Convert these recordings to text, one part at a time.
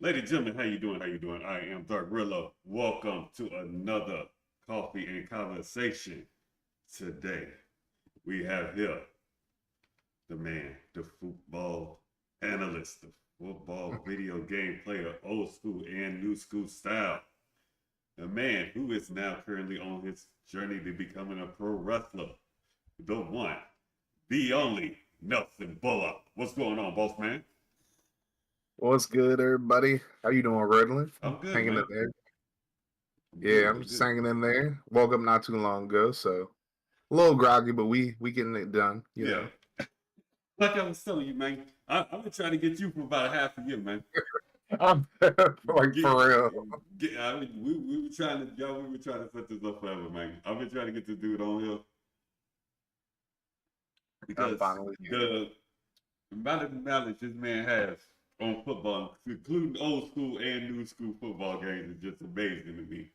Ladies and gentlemen, how you doing? How you doing? I am Dark Riddler. Welcome to another coffee and conversation. Today, we have here the man, the football analyst, the football video game player, old school and new school style. The man who is now currently on his journey to becoming a pro wrestler. The one, the only Nelson Bulluck. What's going on, boss man? What's good, everybody? How you doing, Riddler? I'm good, Hanging in man. there. I'm Yeah, good. I'm I'm just good. hanging in there. Woke up not too long ago, so a little groggy, but we getting it done. Yeah. Like I was telling you, man, I've been trying to get you for about a half a year, man. I'm like Get, for real. I mean, we were trying to, y'all, we were trying to set this up forever, man. I've been trying to get this dude on here I'm because finally here. the amount of knowledge this man has on football, including old school and new school football games, is just amazing to me.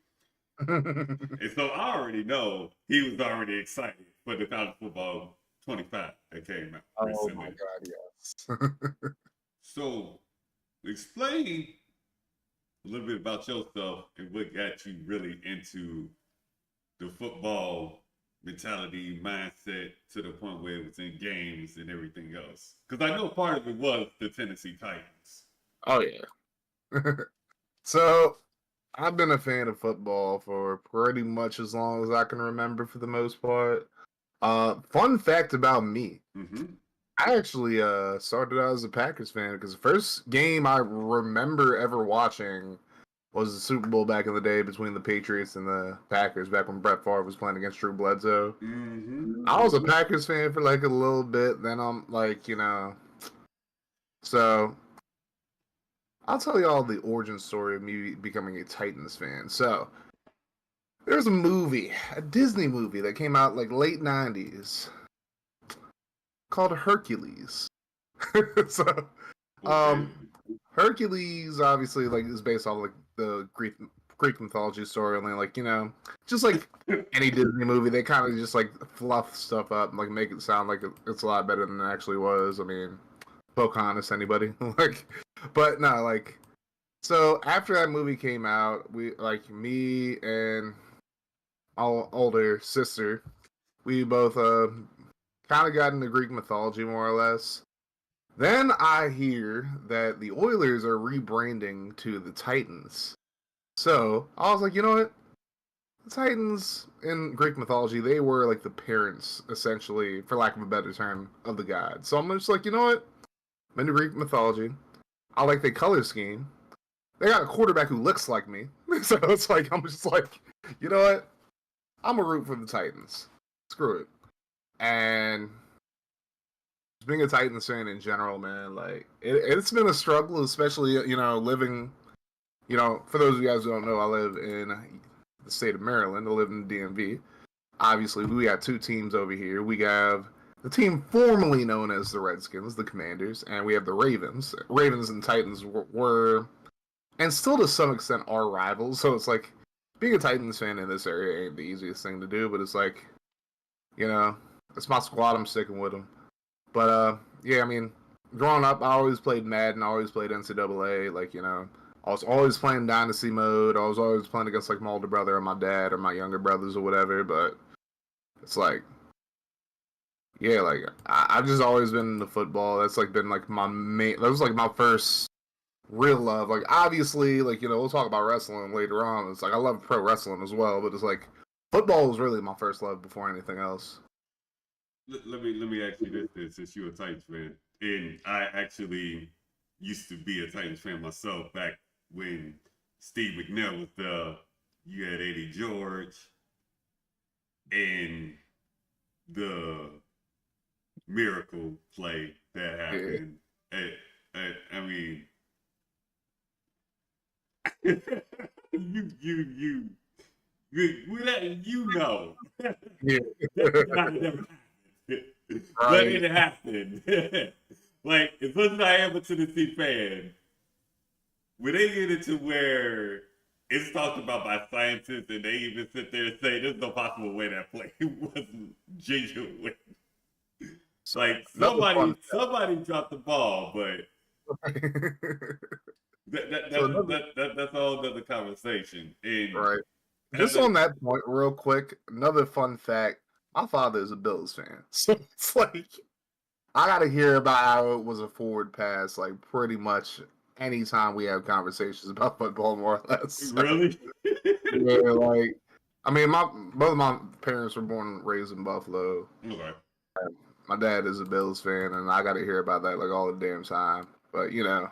And so I already know he was already excited for the college football 25 that came out Oh my recently. God, yes. So explain a little bit about yourself and what got you really into the football mentality mindset to the point where it was in games and everything else. Because I know part of it was the Tennessee Titans. Oh yeah. So I've been a fan of football for pretty much as long as I can remember, for the most part. Fun fact about me. Mm-hmm. I actually started out as a Packers fan because the first game I remember ever watching was the Super Bowl back in the day between the Patriots and the Packers, back when Brett Favre was playing against Drew Bledsoe. Mm-hmm. I was a Packers fan for like a little bit, then I'm like, so I'll tell you all the origin story of me becoming a Titans fan. So there's a movie, a Disney movie that came out like late 90s called Hercules. so Okay. Um, Hercules obviously like is based on like the Greek mythology storyline, like just like any Disney movie, they kind of just like fluff stuff up and like make it sound like it's a lot better than it actually was. I mean, Pocahontas, anybody like, but no, like so after that movie came out, we like me and our older sister, we both kind of got into Greek mythology more or less. Then I hear that the Oilers are rebranding to the Titans. So I was like, you know what? The Titans in Greek mythology, they were like the parents, essentially, for lack of a better term, of the gods. So I'm just like, you know what? I'm into Greek mythology. I like the color scheme. They got a quarterback who looks like me. So it's like, I'm just like, you know what? I'm a root for the Titans. Screw it. And being a Titans fan in general, man, like it's been a struggle, especially living. For those of you guys who don't know, I live in the state of Maryland. I live in the DMV. Obviously, we got two teams over here. We have the team formerly known as the Redskins, the Commanders, and we have the Ravens. Ravens and Titans were and still to some extent are rivals. So it's like being a Titans fan in this area ain't the easiest thing to do, but it's like, you know, it's my squad. I'm sticking with them. But yeah, I mean, growing up, I always played Madden. I always played NCAA. Like I was always playing Dynasty mode. I was always playing against like my older brother or my dad or my younger brothers or whatever. But it's like, yeah, like I've just always been into football. That's like been like my main. That was like my first real love. Like obviously, like we'll talk about wrestling later on. It's like I love pro wrestling as well, but it's like football was really my first love before anything else. Let me ask you this since you're a Titans fan, and I actually used to be a Titans fan myself back when Steve McNair was there. You had Eddie George and the miracle play that Yeah. happened. I mean, you you know Yeah. that could not have never happened, but Right. it happened. Like as much as I am a Tennessee fan, when they get into where it's talked about by scientists and they even sit there and say there's no possible way that play wasn't genuine. So Like another fun somebody dropped the ball, but fact. So another, that's all another conversation. And right. as Just a on that point, real quick, another fun fact. My father is a Bills fan. So it's like I gotta hear about how it was a forward pass, like pretty much anytime we have conversations about football, more or less. really, Yeah, like I mean, my both of my parents were born and raised in Buffalo. okay. My dad is a Bills fan, and I got to hear about that like all the damn time. But you know,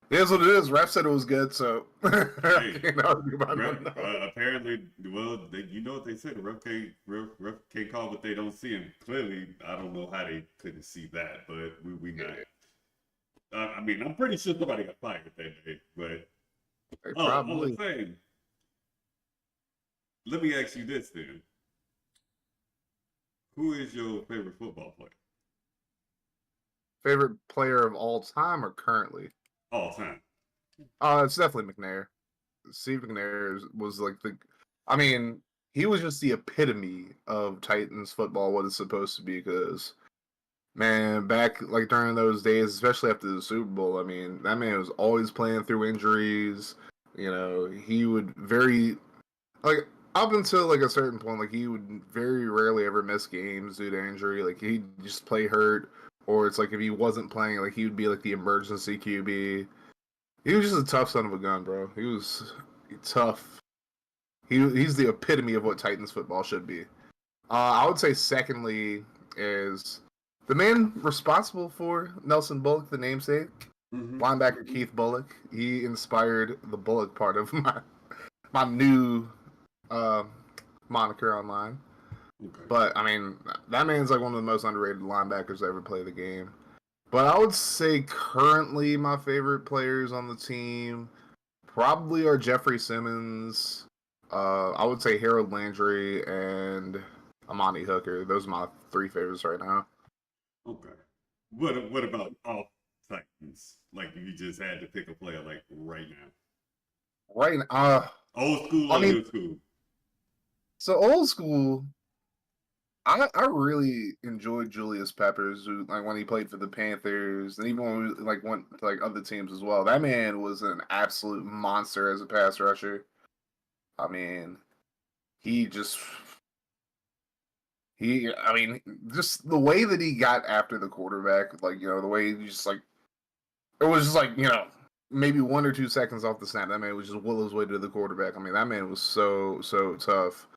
it is what it is. Ref said it was good, so I Hey, can't argue about nothing else. apparently, well, you know what they said. The ref can't call what they don't see, and clearly, I don't know how they couldn't see that, but we not. I mean, I'm pretty sure somebody got fired that day, but They all the probably same, let me ask you this then: who is your favorite football player favorite player of all time or currently. all time? It's definitely McNair. Steve McNair was like the. I mean, he was just the epitome of Titans football, what it's supposed to be. Because man, back like during those days, especially after the Super Bowl, I mean, that man was always playing through injuries. You know, he would very like up until like a certain point, like he would very rarely ever miss games due to injury. Like he'd just play hurt, or it's like if he wasn't playing, like he would be like the emergency QB. He was just a tough son of a gun, bro. He was tough. He's the epitome of what Titans football should be. I would say secondly is the man responsible for Nelson Bulluck, the namesake, Mm-hmm. linebacker Keith Bulluck. He inspired the Bullock part of my new uh, moniker online. Okay. But I mean, that man's like one of the most underrated linebackers to ever play the game. But I would say currently my favorite players on the team probably are Jeffrey Simmons. I would say Harold Landry and Amani Hooker. Those are my three favorites right now. Okay. What about all Titans? Like if you just had to pick a player like right now. Right now, Old school I or mean, new school? so old school. I really enjoyed Julius Peppers, who like when he played for the Panthers, and even when we like went to like other teams as well. That man was an absolute monster as a pass rusher. I mean, he just I mean, just the way that he got after the quarterback, like, you know, the way he just like, it was just like, you know, maybe 1 or 2 seconds off the snap. That man was just will his way to the quarterback. I mean, that man was so tough.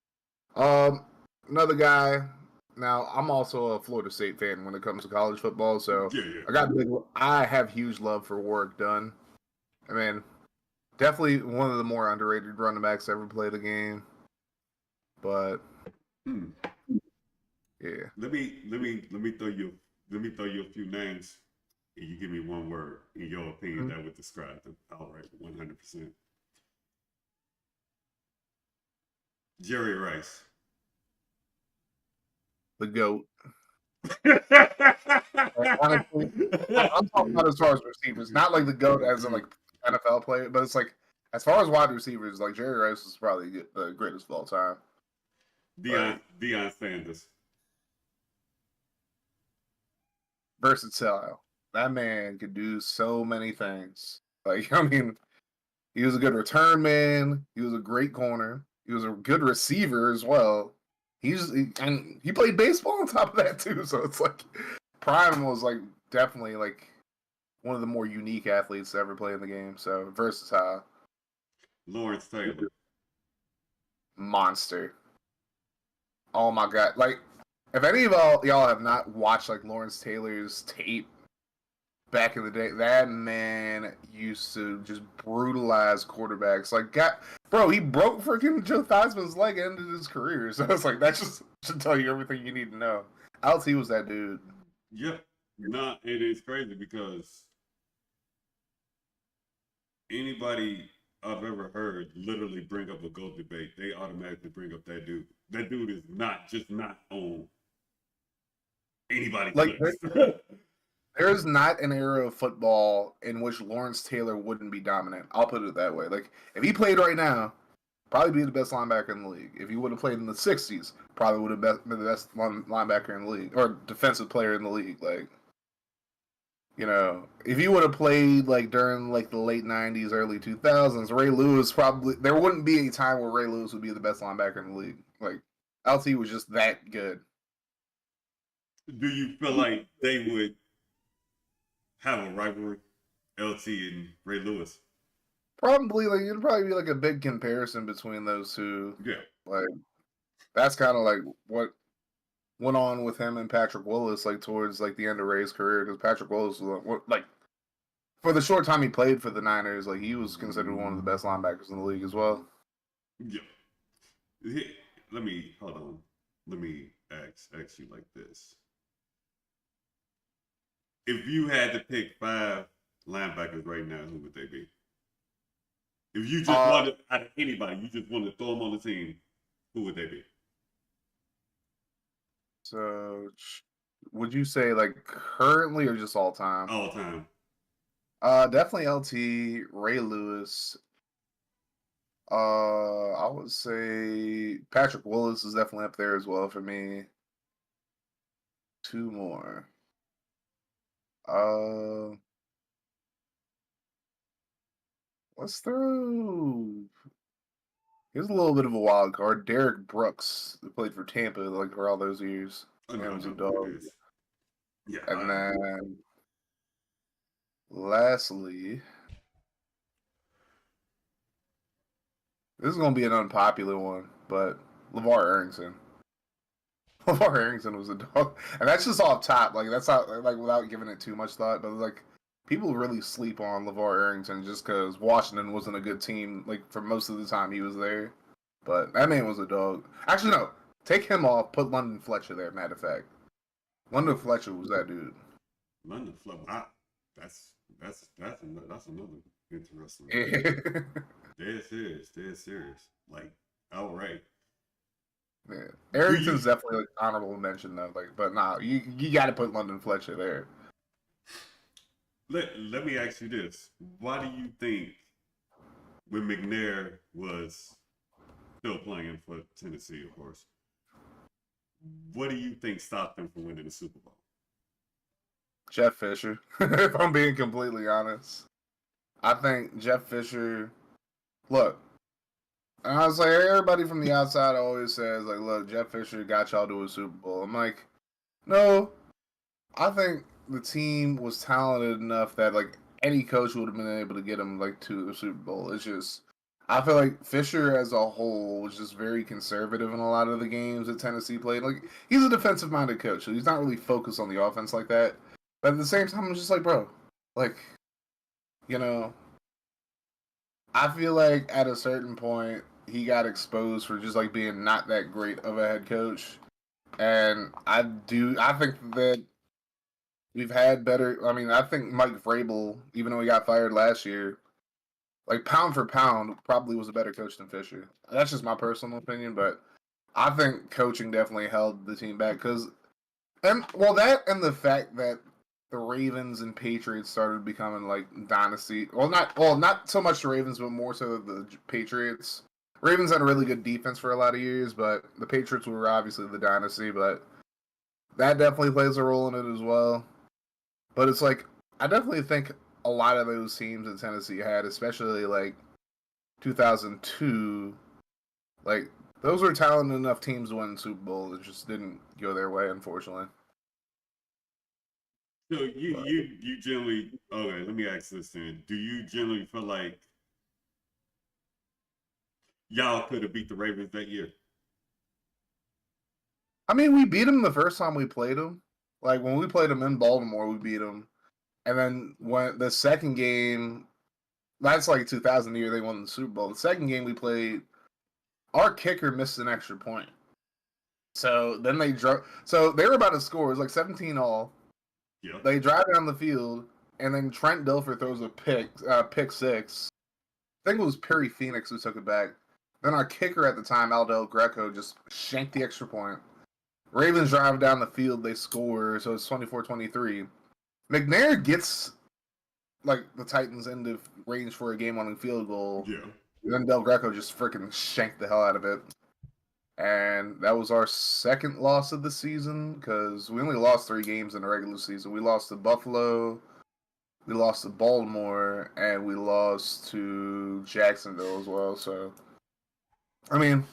Um, Another guy. Now, I'm also a Florida State fan when it comes to college football, so Yeah, yeah. I have huge love for Warwick Dunn. I mean, definitely one of the more underrated running backs to ever play the game. But Hmm. yeah. Let me throw you a few names, and you give me one word in your opinion that would describe them. All right, 100%. Jerry Rice. The GOAT. Yeah, Honestly, I'm talking about as far as receivers, not like the GOAT as in like NFL player, but it's like as far as wide receivers, like Jerry Rice is probably the greatest of all time. Deion Sanders. Versatile. That man could do so many things. Like, I mean, he was a good return man. He was a great corner. He was a good receiver as well. And he played baseball on top of that too. So it's like Prime was like definitely like one of the more unique athletes to ever play in the game. So versatile, Lawrence Taylor. monster. Oh my god! Like, if any of y'all have not watched like Lawrence Taylor's tape back in the day, that man used to just brutalize quarterbacks. Like, bro, he broke freaking Joe Theismann's leg and ended his career. So it's like that just should tell you everything you need to know. LT was that dude. Yep. Nah, it is crazy because anybody I've ever heard literally bring up a GOAT debate, they automatically bring up that dude. That dude is not on anybody's Like, list. there is not an era of football in which Lawrence Taylor wouldn't be dominant. I'll put it that way. Like, if he played right now, probably be the best linebacker in the league. If he would have played in the '60s, probably would have been the best linebacker in the league or defensive player in the league. Like, if you would have played like during like the late '90s, early 2000s, Ray Lewis there wouldn't be a time where Ray Lewis would be the best linebacker in the league. Like LT was just that good. Do you feel like they would have a rivalry, LT and Ray Lewis? Probably like it'd probably be like a big comparison between those two. Yeah. Like that's kind of like what went on with him and Patrick Willis like towards like the end of Ray's career because Patrick Willis was like for the short time he played for the Niners, like he was considered one of the best linebackers in the league as well. Yeah. Let me hold on. Let me ask you like this. If you had to pick 5 linebackers right now, who would they be? If you just wanted out of anybody, you just want to throw them on the team, who would they be? So, would you say like currently or just all time? All time. Definitely LT, Ray Lewis. I would say Patrick Willis is definitely up there as well for me. 2 more. Let's throw. Here's a little bit of a wild card. Derek Brooks, who played for Tampa like for all those years. I know was a who dog. it is. Yeah. And then lastly, this is gonna be an unpopular one, but LeVar Arrington. LeVar Arrington was a dog, and that's just off top. Like that's not like without giving it too much thought, but like people really sleep on LeVar Arrington just because Washington wasn't a good team like for most of the time he was there. But that man was a dog. Actually, no, take him off. Put London Fletcher there. Matter of fact, London Fletcher was that dude. London Fletcher. That's another interesting. Dead serious. Like outright. Yeah, Arrington's definitely like honorable mention though. Like, but nah, you got to put London Fletcher there. Let me ask you this: why do you think when McNair was still playing for Tennessee, of course, what do you think stopped them from winning the Super Bowl? Jeff Fisher, if I'm being completely honest. I think Jeff Fisher, look, and I was like, everybody from the outside always says, like, look, Jeff Fisher got y'all to a Super Bowl. I'm like, no, I think the team was talented enough that, like, any coach would have been able to get them, like, to the Super Bowl. It's just, I feel like Fisher as a whole was just very conservative in a lot of the games that Tennessee played. Like, he's a defensive-minded coach, so he's not really focused on the offense like that. But at the same time, I'm just like, bro, like, I feel like at a certain point, he got exposed for just, like, being not that great of a head coach. And I think that we've had better, I think Mike Vrabel, even though he got fired last year, like, pound for pound, probably was a better coach than Fisher. That's just my personal opinion, but I think coaching definitely held the team back. That and the fact that the Ravens and Patriots started becoming like dynasty. Not so much the Ravens, but more so the Patriots. Ravens had a really good defense for a lot of years, but the Patriots were obviously the dynasty. But that definitely plays a role in it as well. But it's like I definitely think a lot of those teams that Tennessee had, especially like 2002, like those were talented enough teams to win the Super Bowl. It just didn't go their way, unfortunately. So you generally okay? Let me ask this then: do you generally feel like y'all could have beat the Ravens that year? I mean, we beat them the first time we played them. Like when we played them in Baltimore, we beat them. And then when the second game, that's like 2000 year they won the Super Bowl. The second game we played, our kicker missed an extra point. So then they drove. So they were about to score. It was like 17 all. Yeah. They drive down the field, and then Trent Dilfer throws a pick six. I think it was Perry Phoenix who took it back. Then our kicker at the time, Aldel Greco, just shanked the extra point. Ravens drive down the field, they score, so it's 24-23. McNair gets like the Titans into range for a game-winning field goal. Yeah. And then Del Greco just freaking shanked the hell out of it. And that was our second loss of the season because we only lost 3 games in the regular season. We lost to Buffalo, we lost to Baltimore, and we lost to Jacksonville as well. So, I mean,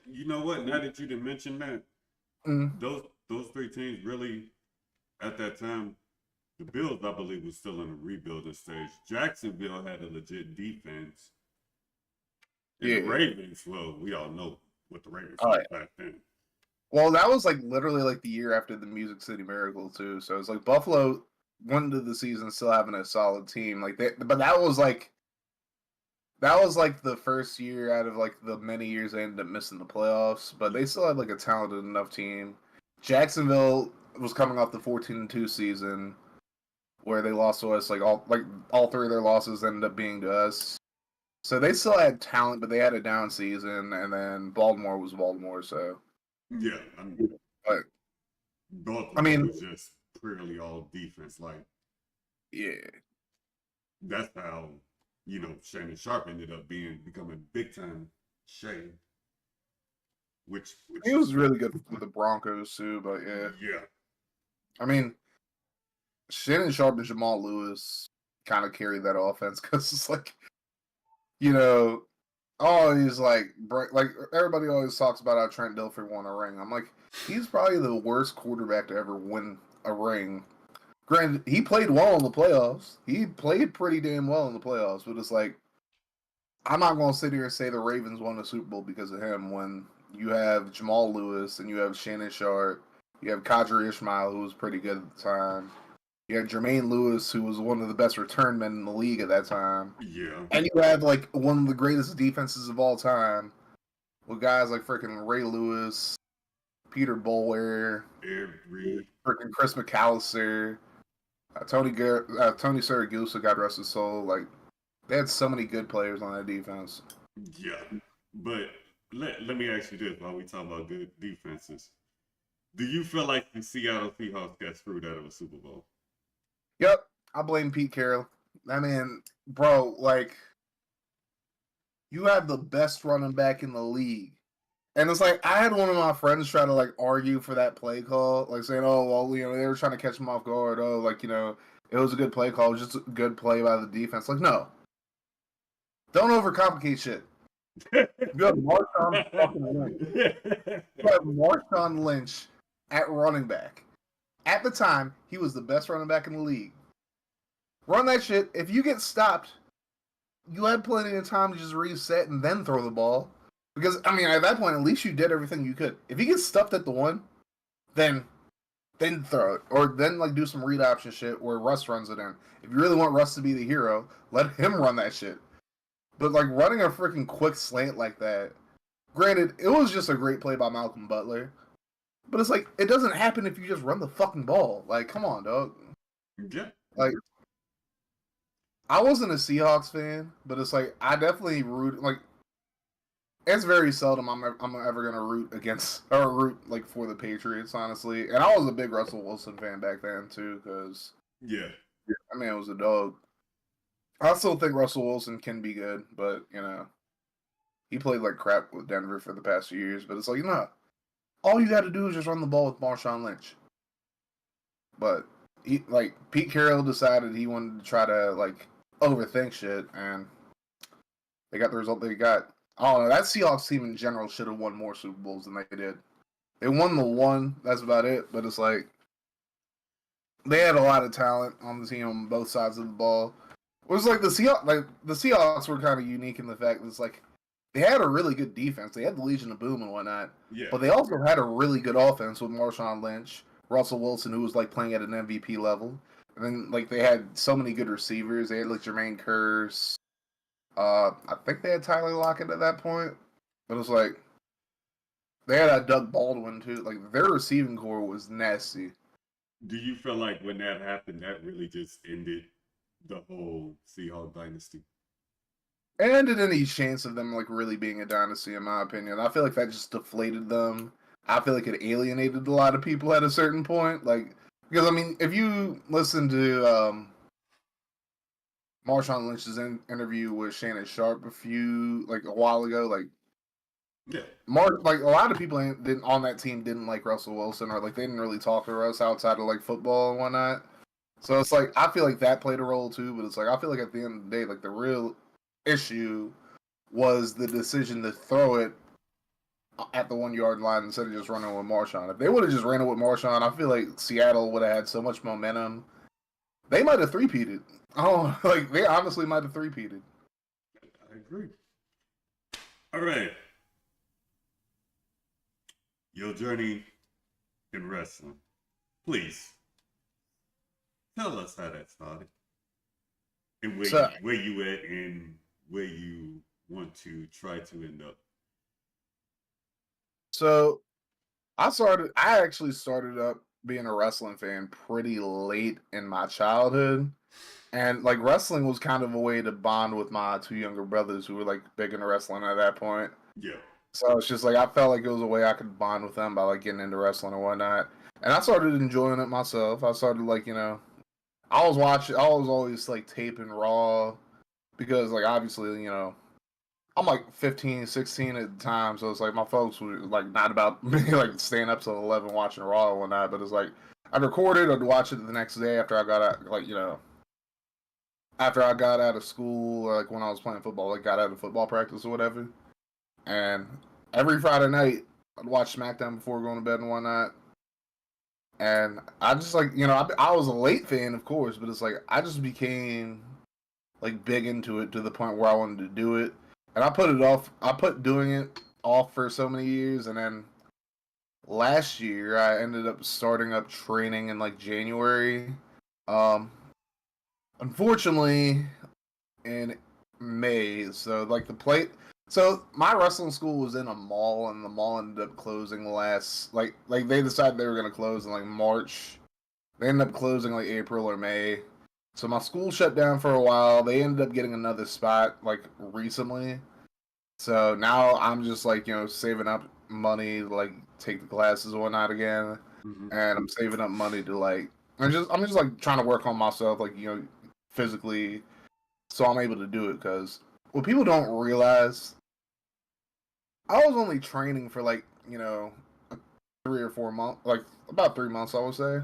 You know what? Now that you didn't mention that, mm, those three teams really at that time, the Bills I believe was still in a rebuilding stage. Jacksonville had a legit defense, and the yeah. Ravens. Well, we all know what the Ravens Oh, was yeah. back then. Well, that was like literally like the year after the Music City Miracle too. So it's like Buffalo went into the season still having a solid team. Like but that was like the first year out of like the many years they ended up missing the playoffs. But they still had like a talented enough team. Jacksonville was coming off the 14-2 season where they lost to us. Like all three of their losses ended up being to us. So they still had talent, but they had a down season. And then Baltimore was Baltimore. So, Yeah, I mean, but I Baltimore mean, was just purely all defense. Like yeah. that's how Shannon Sharp ended up becoming big time Shay, which He was really good with the Broncos too, but yeah. yeah, I mean, Shannon Sharp and Jamal Lewis kind of carried that offense because it's like, you know, always like everybody always talks about how Trent Dilfer won a ring. I'm like, he's probably the worst quarterback to ever win a ring. Granted, he played well in the playoffs. He played pretty damn well in the playoffs, but it's like, I'm not going to sit here and say the Ravens won the Super Bowl because of him when you have Jamal Lewis and you have Shannon Sharp, you have Kadri Ishmael, who was pretty good at the time. You had Jermaine Lewis, who was one of the best return men in the league at that time. yeah. And you had like one of the greatest defenses of all time with guys like freaking Ray Lewis, Peter Boulware, Every freaking Chris McAllister, Tony Siragusa, God rest his soul. Like, they had so many good players on that defense. yeah, but let me ask you this while we talk about good defenses. Do you feel like the Seattle Seahawks got screwed out of a Super Bowl? Yep, I blame Pete Carroll. I mean, bro, like, you have the best running back in the league. And it's like, I had one of my friends try to, like, argue for that play call, like, saying, oh, well, they were trying to catch him off guard. Oh, like, it was a good play call. It was just a good play by the defense. Like, no. Don't overcomplicate shit. You have Marshawn fucking Lynch. You have Marshawn Lynch at running back. At the time, he was the best running back in the league. Run that shit. If you get stopped, you had plenty of time to just reset and then throw the ball. Because, I mean, at that point, at least you did everything you could. If he gets stuffed at the one, then throw it. Or then, like, do some read option shit where Russ runs it in. If you really want Russ to be the hero, let him run that shit. But, like, running a freaking quick slant like that, granted, it was just a great play by Malcolm Butler. But it's like, it doesn't happen if you just run the fucking ball. Like, come on, dog. Yeah. Like, I wasn't a Seahawks fan, but it's like, I definitely root, like, it's very seldom I'm ever gonna root against or root like for the Patriots, honestly. And I was a big Russell Wilson fan back then too, because Yeah. I mean it was a dog. I still think Russell Wilson can be good, but he played like crap with Denver for the past few years. But it's like all you got to do is just run the ball with Marshawn Lynch. But Pete Carroll decided he wanted to try to like overthink shit, and they got the result they got. I don't know. That Seahawks team in general should have won more Super Bowls than they did. They won the one. That's about it. But it's like they had a lot of talent on the team on both sides of the ball. It was like the Seahawks were kind of unique in the fact that it's like they had a really good defense. They had the Legion of Boom and whatnot. Yeah. But they also had a really good offense with Marshawn Lynch, Russell Wilson, who was like playing at an MVP level. And then like they had so many good receivers. They had like Jermaine Kearse. I think they had Tyler Lockett at that point. But it's like they had Doug Baldwin too. Like their receiving core was nasty. Do you feel like when that happened, that really just ended the whole Seahawks dynasty? And did any chance of them like really being a dynasty, in my opinion. I feel like that just deflated them. I feel like it alienated a lot of people at a certain point. Like because I mean, if you listen to Marshawn Lynch's interview with Shannon Sharp a while ago, like Yeah. like a lot of people on that team didn't like Russell Wilson, or like they didn't really talk to Russ outside of like football and whatnot. So it's like I feel like that played a role too, but it's like I feel like at the end of the day, like the real issue was the decision to throw it at the 1 yard line instead of just running with Marshawn. If they would have just ran it with Marshawn, I feel like Seattle would have had so much momentum. They might have three-peated. Oh, like they honestly might have three-peated. I agree. All right. Your journey in wrestling. Please tell us how that started and So, where you at and where you want to try to end up. so I actually started up being a wrestling fan pretty late in my childhood. And like wrestling was kind of a way to bond with my two younger brothers who were like big into wrestling at that point. Yeah. So it's just like I felt like it was a way I could bond with them by like getting into wrestling and whatnot. And I started enjoying it myself. I started like, I was always like taping Raw because like obviously, I'm like 15, 16 at the time, so it's like my folks were like not about me like staying up till 11 watching Raw and whatnot, but it's like I'd record it, I'd watch it the next day after I got out, after I got out of school, or like when I was playing football, like got out of football practice or whatever. And every Friday night, I'd watch SmackDown before going to bed and whatnot. And I just like, I was a late fan, of course, but it's like I just became like big into it to the point where I wanted to do it. And I put it off. I put doing it off for so many years, and then last year I ended up starting up training in like January. Um, Unfortunately, in May, so like the plate. So my wrestling school was in a mall, and the mall ended up closing last. Like they decided they were gonna close in like March. They ended up closing like April or May. So my school shut down for a while. They ended up getting another spot like recently. So now I'm just like, saving up money to like take the classes and whatnot again. Mm-hmm. And I'm saving up money to like I'm just like trying to work on myself, like, physically, so I'm able to do it. Because what people don't realize, I was only training for like, 3 or 4 months, like about 3 months, I would say.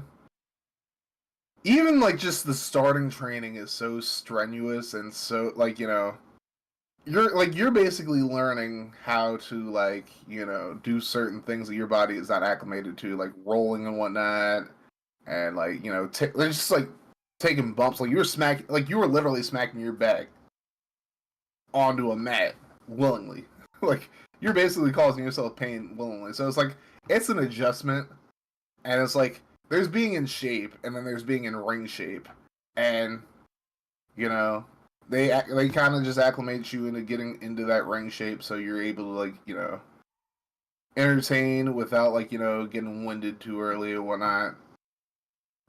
Even like just the starting training is so strenuous and so like, you're basically learning how to like do certain things that your body is not acclimated to, like rolling and whatnot, and like they're just like taking bumps, like you were literally smacking your back onto a mat willingly. Like you're basically causing yourself pain willingly. So it's like it's an adjustment, and it's like there's being in shape and then there's being in ring shape, and you know they kind of just acclimate you into getting into that ring shape, so you're able to like entertain without like getting winded too early or whatnot.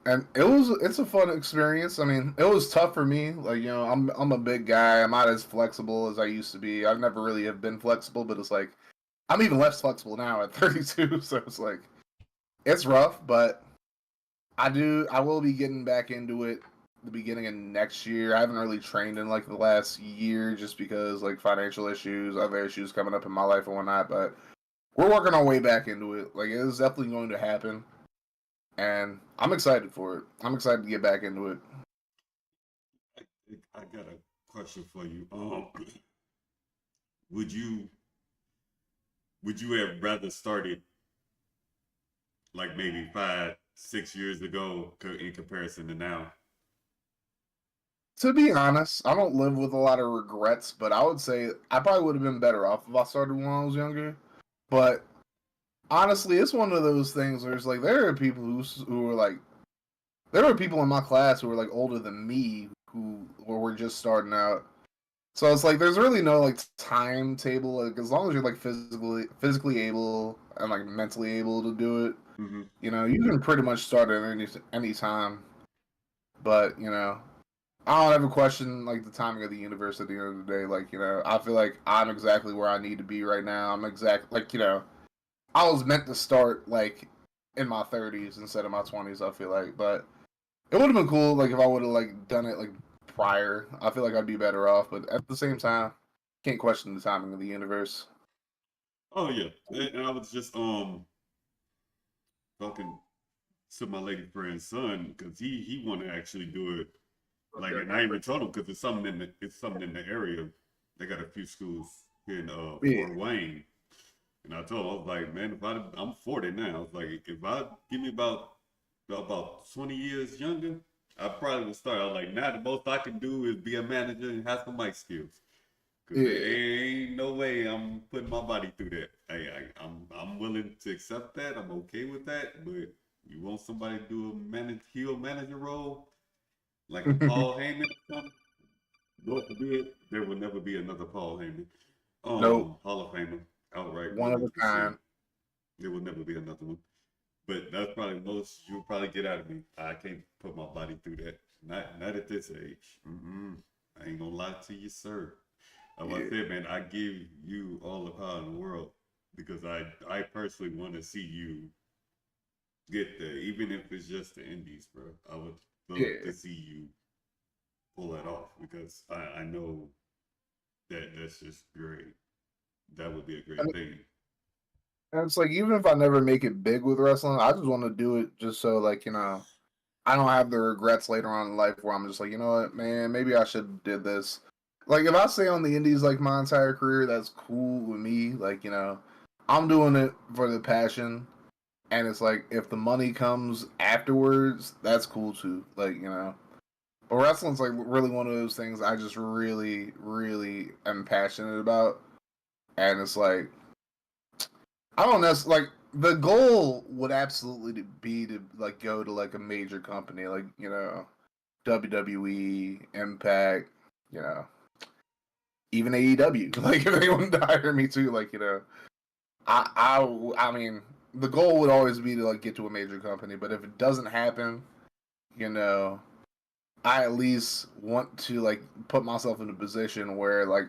And it's a fun experience. I mean, it was tough for me. Like I'm a big guy. I'm not as flexible as I used to be. I've never really have been flexible, but it's like I'm even less flexible now at 32. So it's like it's rough, but I will be getting back into it the beginning of next year. I haven't really trained in like the last year just because like financial issues, other issues coming up in my life and whatnot. But we're working our way back into it. Like it is definitely going to happen, and I'm excited for it. I'm excited to get back into it. I got a question for you. Would you would you have rather started like maybe 5, 6 years ago in comparison to now? To be honest, I don't live with a lot of regrets, but I would say I probably would have been better off if I started when I was younger. But honestly, it's one of those things where it's like there are people who are like there were people in my class who were like older than me who were just starting out. So it's like there's really no like timetable. Like as long as you're like physically able and like mentally able to do it, Mm-hmm. you can pretty much start at any time. But I don't ever question like the timing of the universe at the end of the day. Like I feel like I'm exactly where I need to be right now. I'm exact like I was meant to start like in my 30s instead of my 20s. I feel like, but it would have been cool like if I would have like done it like prior. I feel like I'd be better off, but at the same time, can't question the timing of the universe. Oh yeah, and I was just talking. to my lady friend's son because he want to actually do it. Like, Okay. and I even told him because it's something in the area. They got a few schools here in Yeah, Fort Wayne, and I told him I was like, man, I'm 40 now. I was like, if I give me about 20 years younger, I probably would start. I was like, now the most I can do is be a manager and have some mic skills. Cause there yeah. ain't no way I'm putting my body through that. I'm willing to accept that. I'm okay with that. But you want somebody to do a heel manager role like a Paul Heyman or something? Lord forbid, there will never be another Paul Heyman. Nope. Hall of Famer, outright One of a 100%. kind. There will never be another one. But that's probably the most you'll probably get out of me. I can't put my body through that. Not at this age. I ain't gonna lie to you, sir. Like I Yeah. said, man, I give you all the power in the world because I personally want to see you get there, even if it's just the indies, bro. I would love Yeah. to see you pull that off because I know that's just great. That would be a great thing. And it's like even if I never make it big with wrestling, I just want to do it just so like I don't have the regrets later on in life where I'm just like, you know what, man, maybe I should have did this. Like if I stay on the indies like my entire career, that's cool with me. Like I'm doing it for the passion, and it's like if the money comes afterwards, that's cool too. Like but wrestling's like really one of those things I just really, really am passionate about, and it's like I don't know. Like the goal would absolutely be to like go to like a major company, like WWE, Impact, you know, even AEW. Like if they wanted to hire me too, like I mean, the goal would always be to like get to a major company. But if it doesn't happen, you know, I at least want to like put myself in a position where like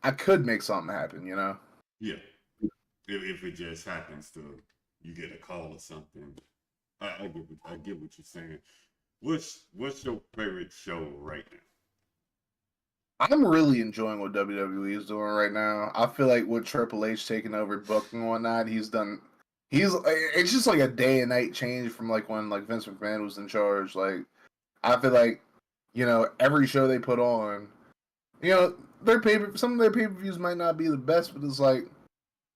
I could make something happen. Yeah, if it just happens to you get a call or something, I get what you're saying. What's your favorite show right now? I'm really enjoying what WWE is doing right now. I feel like with Triple H taking over booking and whatnot, he's done. It's just like a day and night change from like when like Vince McMahon was in charge. Like I feel like every show they put on, some of their pay per views might not be the best, but it's like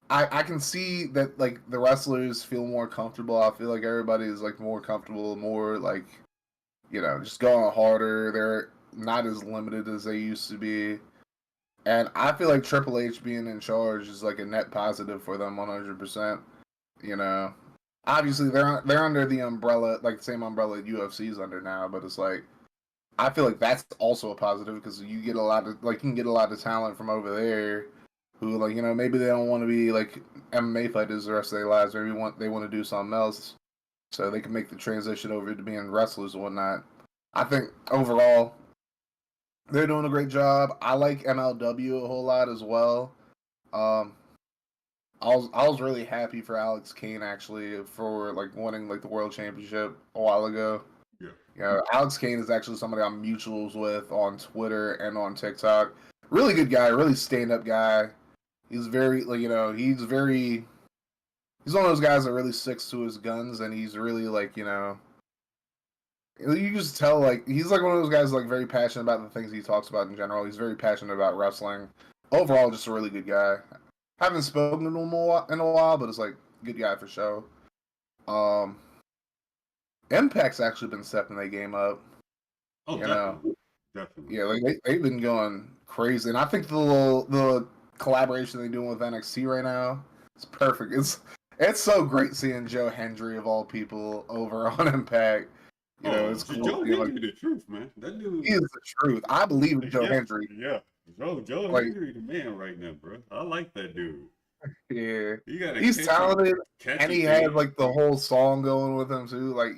I can see that like the wrestlers feel more comfortable. I feel like everybody is like more comfortable, more like just going harder. They're not as limited as they used to be. And I feel like Triple H being in charge is like a net positive for them 100%. You know, obviously they're under the umbrella, like the same umbrella UFC's under now, but it's like I feel like that's also a positive because you get a lot of like you can get a lot of talent from over there who like maybe they don't want to be like MMA fighters the rest of their lives. Maybe they want to do something else, so they can make the transition over to being wrestlers and whatnot. I think overall they're doing a great job. I like MLW a whole lot as well. Um, I was really happy for Alex Kane actually for like winning like the world championship a while ago. Yeah. Alex Kane is actually somebody I'm mutuals with on Twitter and on TikTok. Really good guy, really stand up guy. He's very like he's one of those guys that really sticks to his guns, and he's really like you just tell like he's like one of those guys like very passionate about the things he talks about in general. He's very passionate about wrestling. Overall, just a really good guy. Haven't spoken to him in a while, but it's like good guy for sure. Um, Impact's actually been stepping their game up. Oh, You know, definitely, definitely. yeah, like they've been going crazy, and I think the collaboration they're doing with NXT right now is perfect. It's so great seeing Joe Hendry of all people over on Impact. Oh, It's cool. Joe Hendry, the truth, man. That He dude, is the truth. I believe in Joe yeah, Hendry. yeah. Joe Like, Hendry, the man right now, bro. I like that dude. yeah, He got a he's talented, and catchy he has theme. like the whole song going with him too. Like,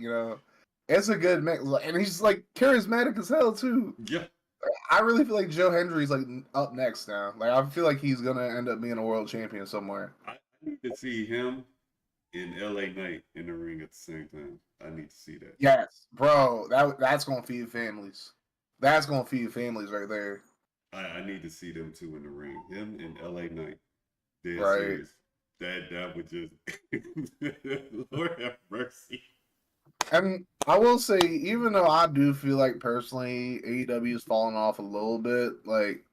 it's a good mix, and he's like charismatic as hell too. Yeah. I really feel like Joe Hendry's like up next now. Like, I feel like he's gonna end up being a world champion somewhere. I need to see him in LA Knight in the ring at the same time. I need to see that. Yes, bro, that's gonna feed families. That's gonna feed families right there. I need to see them two in the ring. Him and LA Knight. Dead Right. serious. That would just Lord have mercy. And I will say, even though I do feel like personally AEW is falling off a little bit, like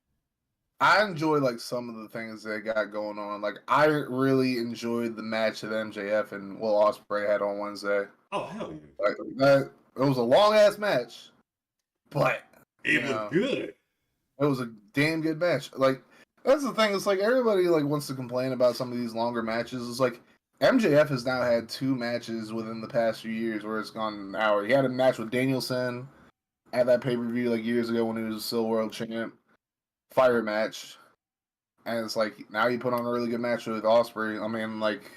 I enjoy like some of the things they got going on. Like I really enjoyed the match that MJF and Will Ospreay had on Wednesday. Oh hell yeah! Like that, it was a long ass match, but you It was know, good. it was a damn good match. Like that's the thing. It's like everybody like wants to complain about some of these longer matches. It's like MJF has now had 2 matches within the past few years where it's gone an hour. He had a match with Danielson at that pay per view like years ago when he was still world champ. Fire match, and it's like now you put on a really good match with Ospreay. I mean, like,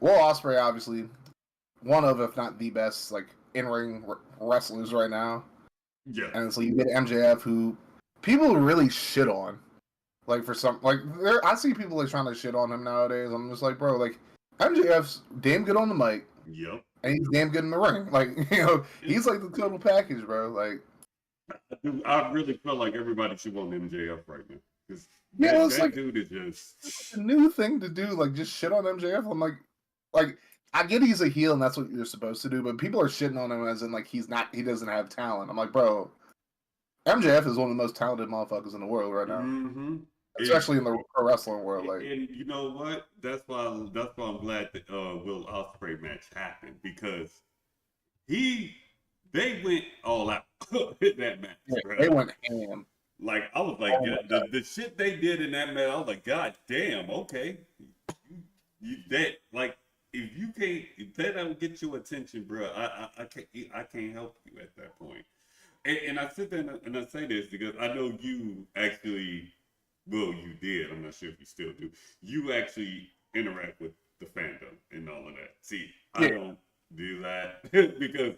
Will Ospreay obviously one of, if not the best, like in ring wrestlers right now. Yeah. And so you get MJF, who people really shit on. Like for some, like I see people like trying to shit on him nowadays. I'm just like, bro, like MJF's damn good on the mic, Yep. and he's damn good in the ring. Like he's like the total package, bro. Like I really feel like everybody should want MJF right now because yeah, it's that like dude is just a new thing to do. Like just shit on MJF. I'm like I get he's a heel and that's what you're supposed to do, but people are shitting on him as in like he doesn't have talent. I'm like, bro, MJF is one of the most talented motherfuckers in the world right now. Mm-hmm. Especially in the pro wrestling world, like, and you know what? That's why I'm glad that Will Ospreay match happened because they went all out in that match. yeah, Bro. they went ham. Like I was like, the shit they did in that match, I was like, God damn, okay, that like if that don't get your attention, bro, I can't help you at that point. And I sit there and I say this because I know you actually. Well, you did. I'm not sure if you still do. You actually interact with the fandom and all of that. See, I don't do that because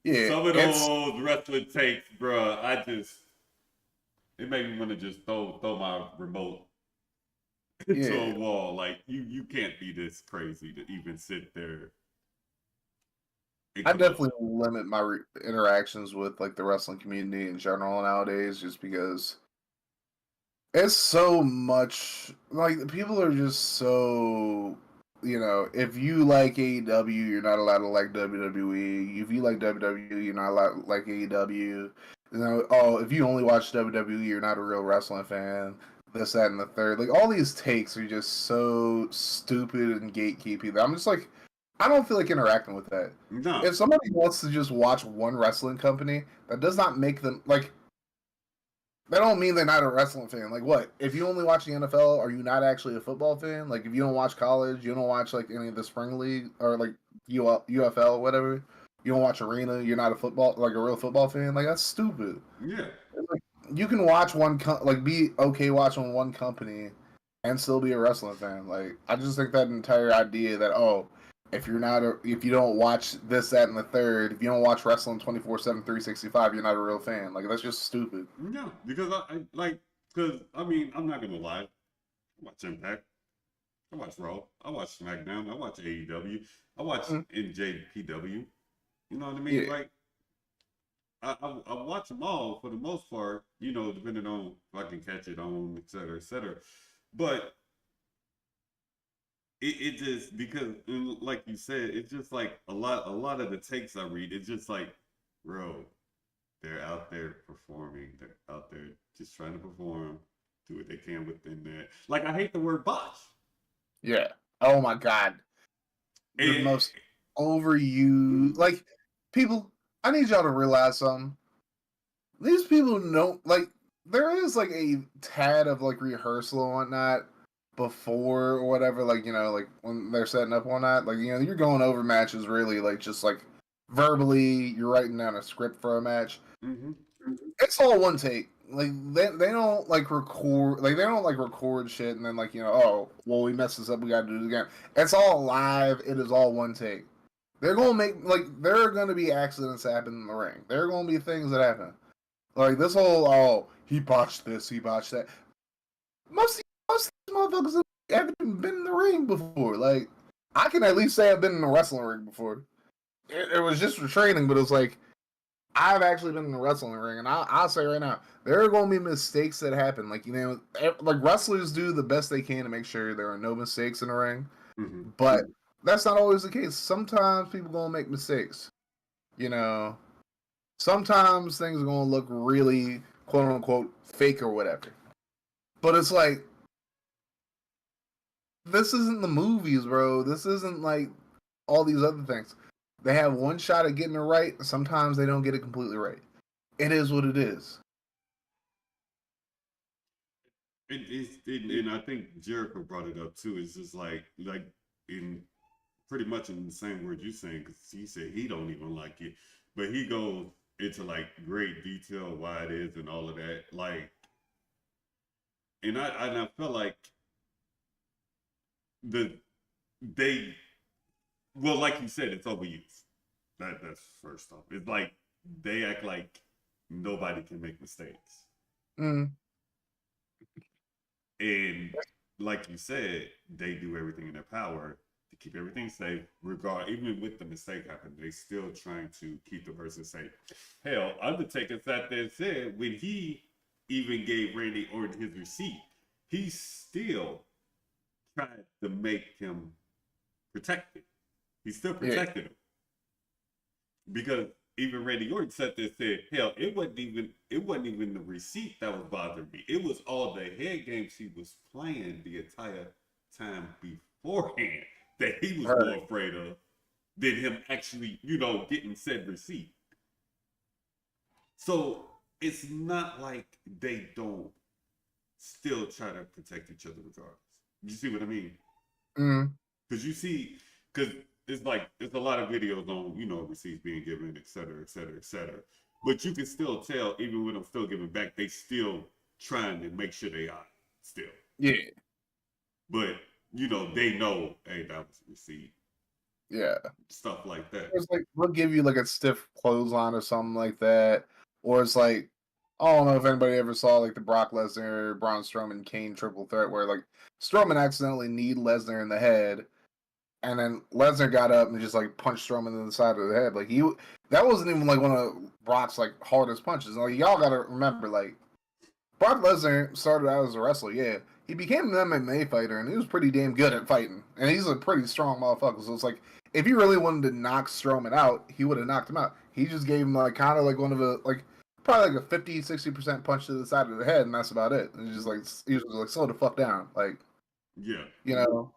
some of those wrestling takes, bro, it made me want to just throw my remote into a wall. Like you can't be this crazy to even sit there. I definitely limit my interactions with like the wrestling community in general nowadays, just because. It's so much like people are just so if you like AEW, you're not allowed to like WWE. If you like WWE, you're not allowed to like AEW. If you only watch WWE, you're not a real wrestling fan. This, that, and the third. Like all these takes are just so stupid and gatekeepy that I'm just like, I don't feel like interacting with that. No. If somebody wants to just watch one wrestling company, that does not make them like. That don't mean they're not a wrestling fan. Like what? If you only watch the NFL, are you not actually a football fan? Like if you don't watch college, you don't watch like any of the spring league or like UFL, whatever. You don't watch arena. You're not a real football fan. Like that's stupid. Yeah. Like, you can watch be okay watching one company, and still be a wrestling fan. Like I just think that entire idea that if you don't watch this, that, and the third, if you don't watch wrestling 24/7, 365, you're not a real fan. Like that's just stupid. No, because I mean, I'm not gonna lie. I watch Impact. I watch Raw. I watch SmackDown. I watch AEW. I watch NJPW. You know what I mean? Yeah. Like, I watch them all for the most part. Depending on if I can catch it on, et cetera, et cetera. But it just because, like you said, it's just like a lot of the takes I read. It's just like, bro, they're out there performing. They're out there just trying to perform, do what they can within that. Like I hate the word botch. Yeah. Oh my god. The most overused. Like people. I need y'all to realize something. These people don't like. There is like a tad of like rehearsal and whatnot before or whatever. Like like when they're setting up on that. Like you're going over matches really like just like verbally. You're writing down a script for a match. Mm-hmm. It's all one take. Like they don't like record. Like they don't like record shit and then like we messed this up. We got to do it again. It's all live. It is all one take. They're gonna there are gonna be accidents that happen in the ring. There are gonna be things that happen. Like this whole he botched this, he botched that. Most of these motherfuckers haven't even been in the ring before. Like I can at least say I've been in a wrestling ring before. It was just for training, but it was like I've actually been in the wrestling ring, and I'll say right now, there are going to be mistakes that happen. Like like wrestlers do the best they can to make sure there are no mistakes in the ring. Mm-hmm. But that's not always the case. Sometimes people gonna make mistakes. You know, sometimes things are gonna look really quote unquote fake or whatever. But it's like this isn't the movies, bro. This isn't like all these other things. They have one shot at getting it right. Sometimes they don't get it completely right. It is what it is. And I think Jericho brought it up too. It's just like in pretty much in the same word you're saying, because he said he don't even like it, but he goes into like great detail why it is and all of that. Like, and I felt like the they well, like you said, it's overused. That's first off. It's like they act like nobody can make mistakes, Mm, and like you said, they do everything in their power to keep everything safe. Regard even with the mistake happening, they still trying to keep the person safe. Hell, Undertaker sat there and said when he even gave Randy Orton his receipt, he still tried to make him protected. He still yeah, protected him because even Randy Orton sat there and said, "Hell, it wasn't even the receipt that was bothering me. It was all the head games he was playing the entire time beforehand that he was right. more afraid of than him actually, getting said receipt." So it's not like they don't still try to protect each other regardless. You see what I mean? Mm, Because you see, because it's like there's a lot of videos on receipts being given, et cetera, et cetera, et cetera. But you can still tell, even when I'm still giving back, they still trying to make sure they are still. yeah, But they know, hey, that was a receipt, yeah. stuff like that. It's like they'll give you like a stiff clothesline or something like that, or it's like I don't know if anybody ever saw like the Brock Lesnar, Braun Strowman, Kane triple threat where like Strowman accidentally kneed Lesnar in the head, and then Lesnar got up and just like punched Strowman in the side of the head. Like that wasn't even like one of Brock's like hardest punches. Like y'all gotta remember, like Brock Lesnar started out as a wrestler, yeah. He became an MMA fighter, and he was pretty damn good at fighting. And he's a pretty strong motherfucker. So it's like, if he really wanted to knock Strowman out, he would have knocked him out. He just gave him like kind of like one of the like probably like a 50-60% punch to the side of the head, and that's about it. And he's just like he was like slow the fuck down, like Yeah, you know.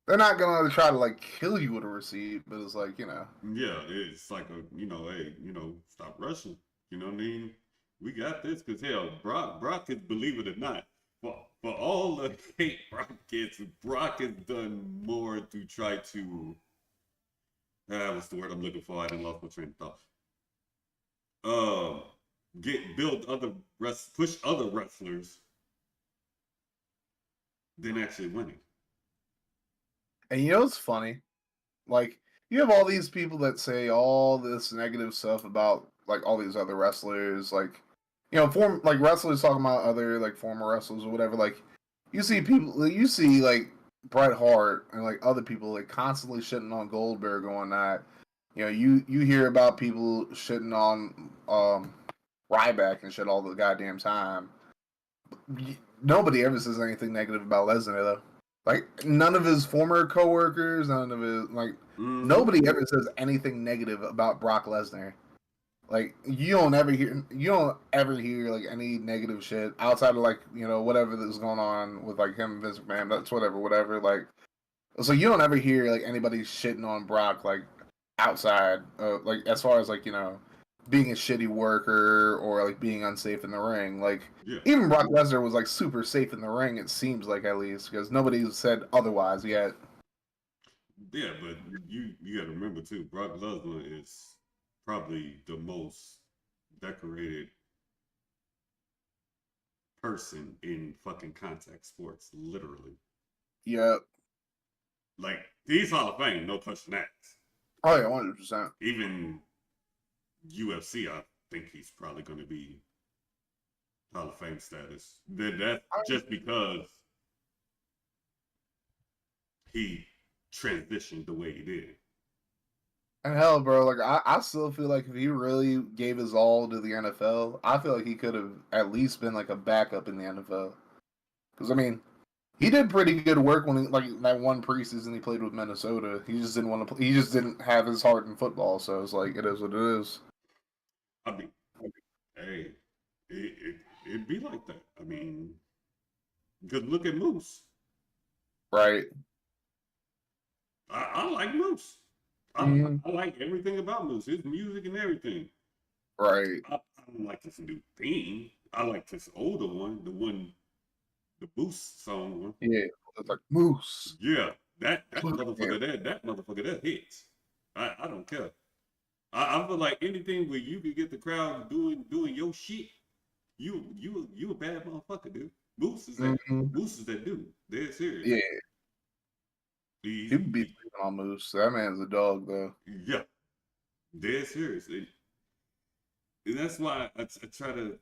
They're not gonna try to like kill you with a receipt, but it's like yeah. It's like hey, stop rushing. You know what I mean? We got this because hell, Brock is, believe it or not, for all the hate Brock gets, Brock has done more to try to what's the word I'm looking for? I didn't lost my train of thought. Build push other wrestlers than actually winning. And you know what's funny? Like you have all these people that say all this negative stuff about like all these other wrestlers, like form like wrestlers talking about other like former wrestlers or whatever. Like you see like Bret Hart and like other people like constantly shitting on Goldberg on that. You hear about people shitting on Ryback and shit all the goddamn time. Nobody ever says anything negative about Lesnar though. Like none of his former coworkers, none of his like Mm-hmm. nobody ever says anything negative about Brock Lesnar. Like you don't ever hear like any negative shit outside of like whatever that's going on with like him and Vince McMahon. That's whatever. Like so you don't ever hear like anybody shitting on Brock like outside like as far as like being a shitty worker or like being unsafe in the ring. Like Yeah, even Brock Lesnar was like super safe in the ring. It seems like at least because nobody's said otherwise yet. yeah, but you got to remember too, Brock Lesnar is probably the most decorated person in fucking contact sports, literally. Yeah. Like he's Hall of Fame, no question that. Oh yeah, 100%. Even UFC, I think he's probably going to be Hall of Fame status. That's just because he transitioned the way he did. And hell, bro, like I still feel like if he really gave his all to the NFL, I feel like he could have at least been like a backup in the NFL. Because I mean, He did pretty good work when like that one preseason he played with Minnesota. He just didn't want to. He just didn't have his heart in football. So it's like it is what it is. I mean, hey, it'd be like that. I mean, because look at Moose. Right. I like Moose. Mhm. I like everything about Moose, his music and everything. Right. I don't like this new theme. I like this older one, the Boost song one. Yeah. It's like Moose. Yeah, that motherfucker that motherfucker that hits. I don't care. I feel like anything where you can get the crowd doing your shit, you a bad motherfucker, dude. Mm-hmm. Moose is that dude. They're serious. Yeah. People be He, sleeping on Moose. That man's a dog, though. yeah, they're serious. And that's why I try to,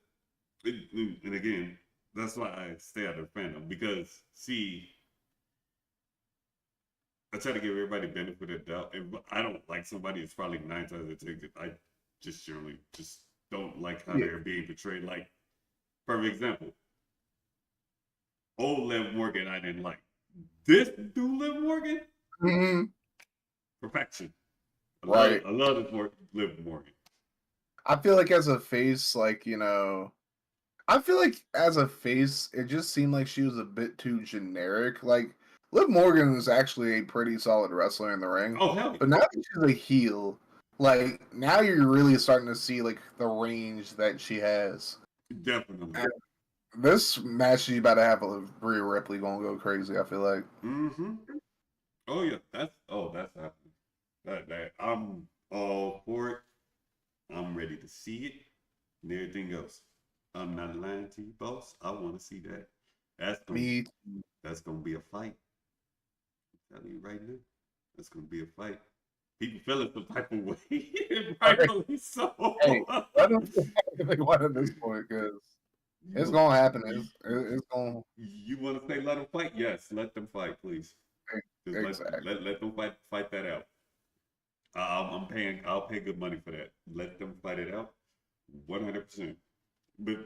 and again, that's why I stay out of fandom because see, I try to give everybody benefit of the doubt. If I don't like somebody, it's probably 9 times out of 10. I just generally just don't like how they're being portrayed. Like, perfect example, old Liv Morgan, I didn't like. This new Liv Morgan, Mm-hmm. perfection. Right. I love this Liv Morgan. I feel like as a face, like, I feel like as a face, it just seemed like she was a bit too generic. Like, Liv Morgan is actually a pretty solid wrestler in the ring. Oh hell, But now that she's a heel, like, now you're really starting to see, like, the range that she has. definitely. And this match she's about to have a Rhea Ripley gonna go crazy, I feel like. Mm-hmm. Oh yeah, that's happening. That I'm all for it. I'm ready to see it and everything else. I'm not lying to you, boss. I want to see that. Me, That's gonna be a fight. I'm telling you right now, that's gonna be a fight. People feeling some type of way, rightfully so. hey, let them think one at this point, because it's you, gonna happen. you, It's gonna you want to say let them fight? Yes, let them fight, please. Just exactly. let them fight that out. I'm paying. I'll pay good money for that. Let them fight it out, 100%. But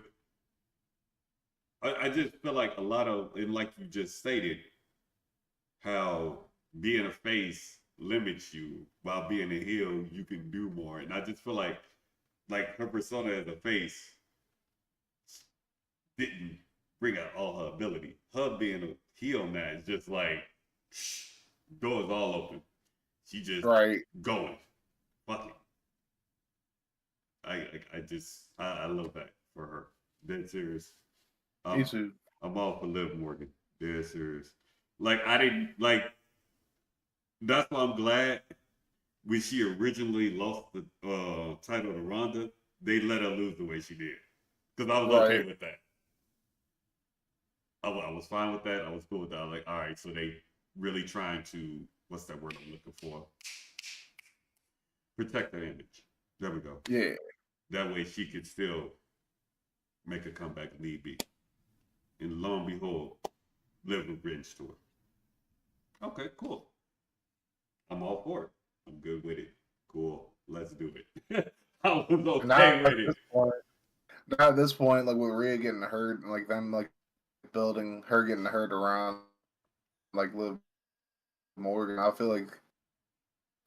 I just feel like a lot of, and like you just stated, how being a face limits you, while being a heel you can do more. And I just feel like her persona as a face didn't bring out all her ability. Her being a heel now is just like doors all open. She just Right. going. Fuck it. I love that for her. Dead serious. Me too. I'm all for Liv Morgan. Dead serious. Like I didn't like. That's why I'm glad when she originally lost the title to Ronda, they let her lose the way she did, because I was okay Right. with that. I was fine with that. I was cool with that. I was like, all right, so they really trying to, what's that word I'm looking for? Protect her image. There we go. Yeah. That way she could still make a comeback if need be. And lo and behold, Liv will bridge to her. Okay, cool. I'm all for it. I'm good with it. Cool. Let's do it. I was okay with it. Now at this point, like with Rhea getting hurt, and like them like building her getting hurt around like Liv Morgan, I feel like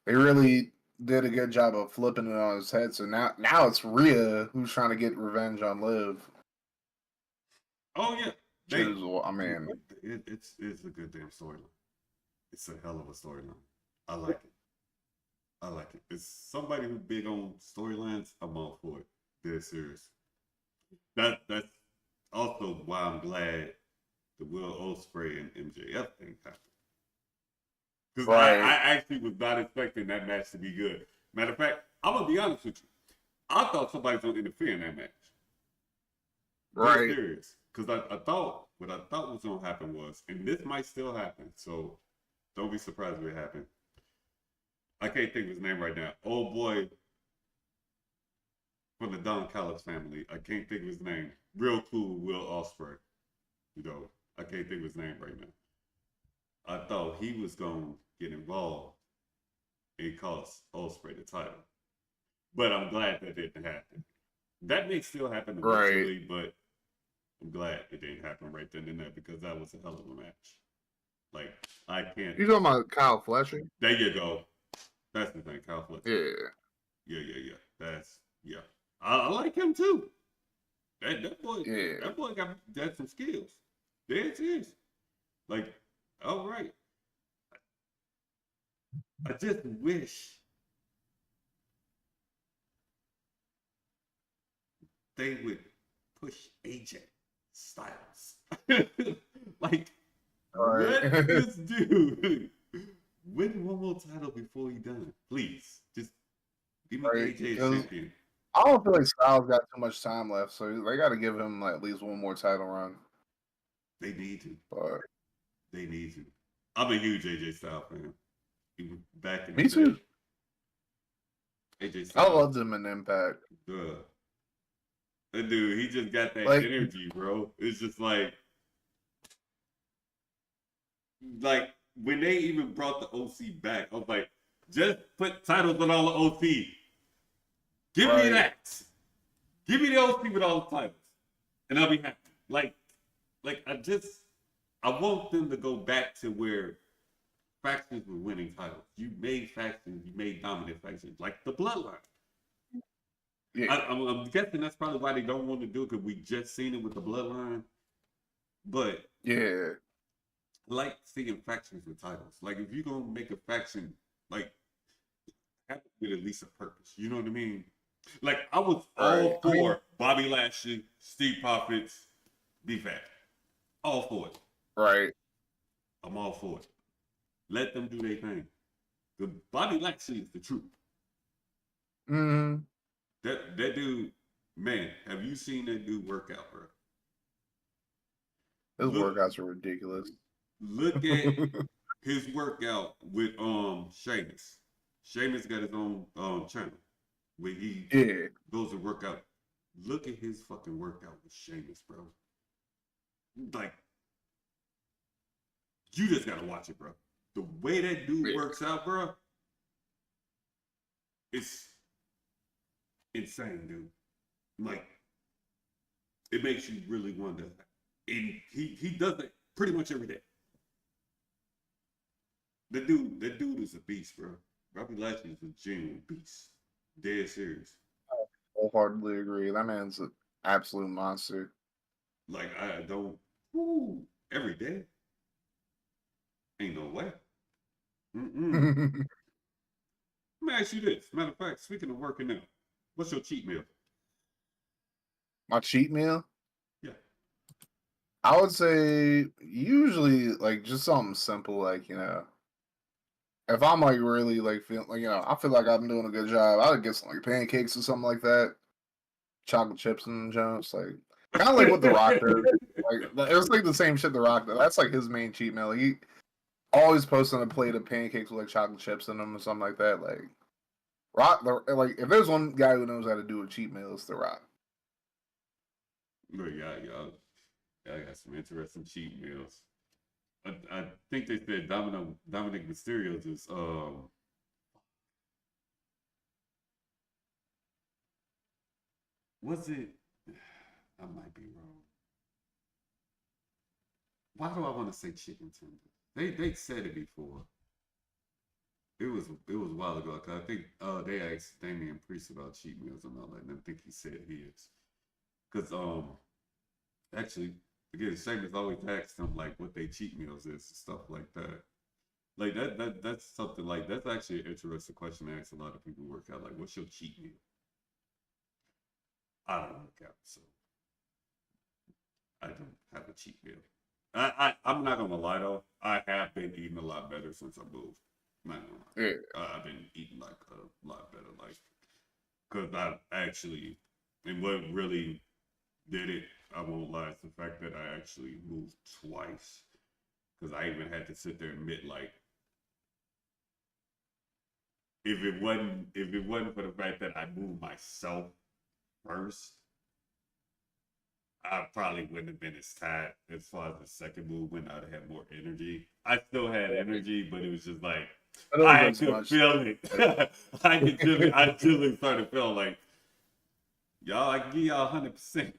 they really did a good job of flipping it on his head. So now it's Rhea who's trying to get revenge on Liv. Oh yeah, Which is, I mean, it's a good damn storyline. It's a hell of a storyline. I like it. I like it. It's somebody who's big on storylines. I'm all for it. They're serious. That's also why I'm glad the Will Ospreay and MJF thing happened. Because I right. actually was not expecting that match to be good. Matter of fact, I'm gonna be honest with you. I thought somebody was gonna interfere in that match. Dead Right. serious. Because I thought what I thought was gonna happen was, and this might still happen, so don't be surprised if it happened. I can't think of his name right now. Old boy from the Don Callis family. I can't think of his name. Real cool Will Ospreay. I can't think of his name right now. I thought he was gonna get involved and cost Ospreay the title. But I'm glad that didn't happen. That may still happen Right. eventually, but I'm glad it didn't happen right then and there because that was a hell of a match. Like I can't. You talking about Kyle Fletcher? There you go. That's the thing, Kyle Fletcher. Yeah. Yeah. That's yeah. I like him too. That boy, Yeah. that boy got some skills. There it is. Like, all right. I just wish they would push AJ Styles. Like, Right. let this dude win one more title before he done. Please, just give me Right, AJ as because champion. I don't feel like Styles got too much time left, so they got to give him like, at least one more title run. They need to. But They need to. I'm a huge AJ Styles fan. Even back in me the too. day. AJ I Styles. loved him in Impact. Duh. That dude, he just got that Like- energy, bro. It's just like when they even brought the OC back, I was like, just put titles on all the OC. Give me Right. that. Give me the OC with all the titles, and I'll be happy. Like I want them to go back to where factions were winning titles. You made factions, you made dominant factions, like the Bloodline. Yeah. I'm guessing that's probably why they don't want to do it because we just seen it with the Bloodline. But Yeah. I like seeing factions with titles. Like if you're gonna make a faction, like have it with at least a purpose. You know what I mean? Like I was all Right. for Bobby Lashley, Steve Profits, B-Fat. All for it. Right. I'm all for it. Let them do their thing. The Bobby Lashley is the truth. Mm. That dude, man, have you seen that dude work out, bro? His Look- workouts are ridiculous. Look at his workout with Sheamus. Sheamus got his own channel where he Yeah. goes to work out. Look at his fucking workout with Sheamus, bro. Like, you just gotta watch it, bro. The way that dude Yeah. works out, bro, it's insane, dude. Like, it makes you really wonder. And he does it pretty much every day. That dude is a beast, bro. Bobby Lashley is a genuine beast. Dead serious. Wholeheartedly agree. That man's an absolute monster. Like I don't every day. Ain't no way. Let me ask you this. Matter of fact, speaking of working out, what's your cheat meal? My cheat meal? Yeah. I would say usually like just something simple, like, if I'm like really like feeling like, I feel like I've been doing a good job, I would get some like pancakes or something like that. Chocolate chips and jumps, like kind of like what The Rock does. Like it was like the same shit The Rock does. That's like his main cheat meal. Like, he always posts on a plate of pancakes with like chocolate chips in them or something like that. Like like if there's one guy who knows how to do a cheat meal, it's The Rock. But y'all got some interesting cheat meals. I think they said Dominic Mysterio's is was it? I might be wrong. Why do I want to say chicken tender? They said it before. It was a while ago because I think they asked Damian Priest about cheat meals and all that, and I think he said his. Because actually, again, Sheamus always asks them like what they cheat meals is and stuff like that. Like that's something like that's actually an interesting question to ask a lot of people who work out. Like, what's your cheat meal? I don't work out, so I don't have a cheat meal. I'm not gonna lie though. I have been eating a lot better since I moved. I'm not gonna lie. Yeah. I've been eating like a lot better, like because I actually, and what really did it, I won't lie, it's the fact that I actually moved twice. Because I even had to sit there and admit, like, if it wasn't for the fact that I moved myself first, I probably wouldn't have been as tired as far as the second move when I'd have had more energy. I still had energy, but it was just like I could feel it. I truly started feeling like y'all, I can give y'all 100%.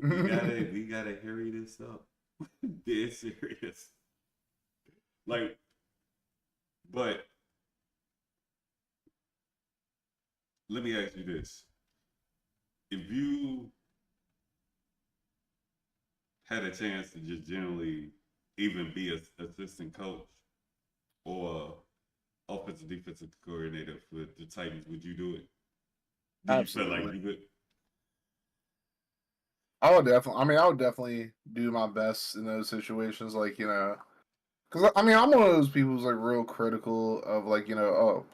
we gotta hurry this up. Dead serious. Like, but let me ask you this: if you had a chance to just generally even be an assistant coach or offensive defensive coordinator for the Titans, would you do it? Do you feel like Absolutely. you would? I would definitely. I mean, I would definitely do my best in those situations. Like, because I mean, I'm one of those people who's like real critical of like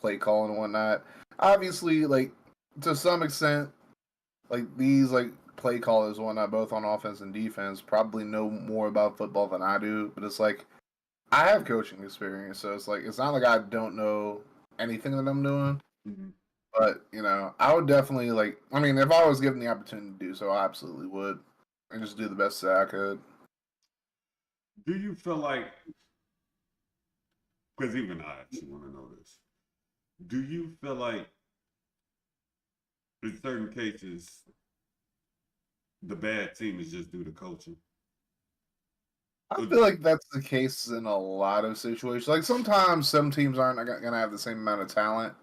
play calling and whatnot. Obviously, like to some extent, like these like play callers and whatnot, both on offense and defense, probably know more about football than I do. But it's like I have coaching experience, so it's like it's not like I don't know anything that I'm doing. Mhm. But I would definitely like. I mean, if I was given the opportunity to do so, I absolutely would, and just do the best that I could. Do you feel like? Because even I actually want to know this. Do you feel like in certain cases the bad team is just due to coaching? I Or- feel like that's the case in a lot of situations. Like sometimes some teams aren't gonna have the same amount of talent,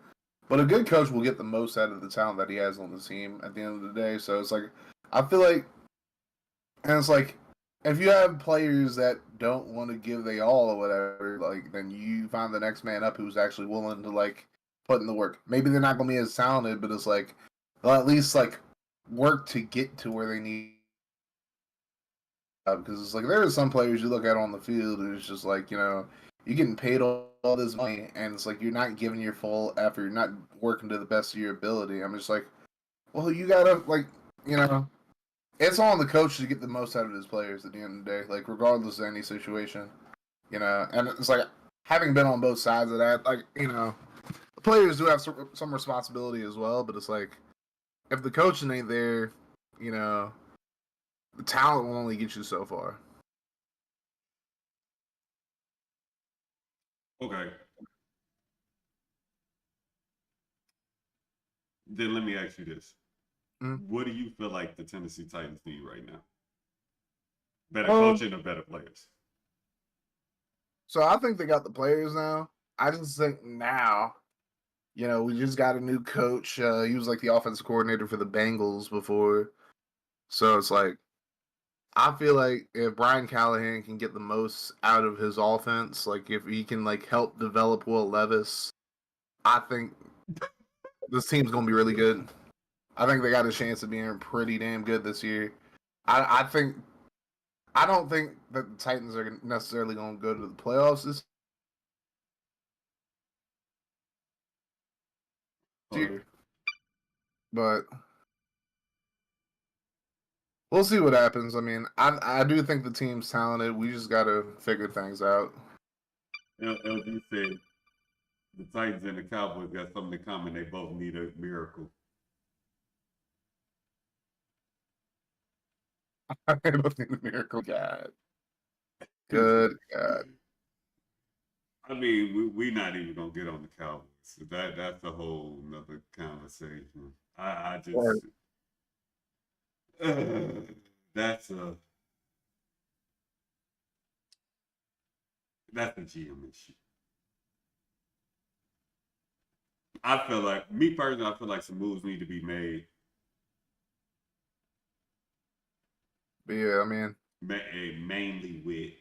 but a good coach will get the most out of the talent that he has on the team at the end of the day. So it's like I feel like, and it's like if you have players that don't want to give they all or whatever, like then you find the next man up who's actually willing to like put in the work. Maybe they're not gonna be as talented, but it's like they'll at least like work to get to where they need. Because it's like there are some players you look at on the field and it's just like you're getting paid all this money and it's like you're not giving your full effort, you're not working to the best of your ability. I'm just like, well, you gotta like you know it's on the coach to get the most out of his players at the end of the day, like regardless of any situation. And it's like having been on both sides of that, like the players do have some responsibility as well, but it's like if the coaching ain't there, you know the talent will only get you so far. Okay, then let me ask you this: Mm. what do you feel like the Tennessee Titans need right now? Better Um, coaching or better players? so I think they got the players now. I just think now, we just got a new coach. He was like the offensive coordinator for the Bengals before. So it's like I feel like if Brian Callahan can get the most out of his offense, like if he can like help develop Will Levis, I think this team's gonna be really good. I think they got a chance of being pretty damn good this year. I think I don't think that the Titans are necessarily gonna go to the playoffs this Hold on. year, but we'll see what happens. I mean, I do think the team's talented. We just got to figure things out. LG said the Titans and the Cowboys got something in common. They both need a miracle. I don't think the miracle. God, good God. I mean, we not even gonna get on the Cowboys. So that's a whole nother conversation. I Right. just that's a that's a GM issue. I feel like me personally, I feel like some moves need to be made. But yeah, I mean, Mainly with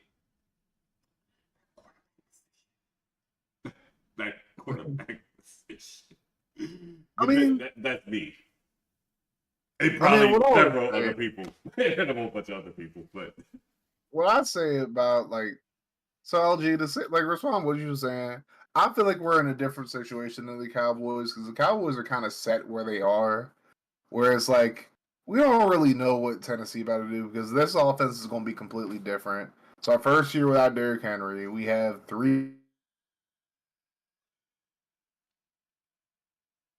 that quarterback position. I But mean, that's me. And what probably I would several other say, people and a whole bunch of other people. But what I'd say about like, so LG to say, like respond what you were saying. I feel like we're in a different situation than the Cowboys because the Cowboys are kind of set where they are, whereas like we don't really know what Tennessee about to do because this offense is going to be completely different. So our first year without Derrick Henry, we have three.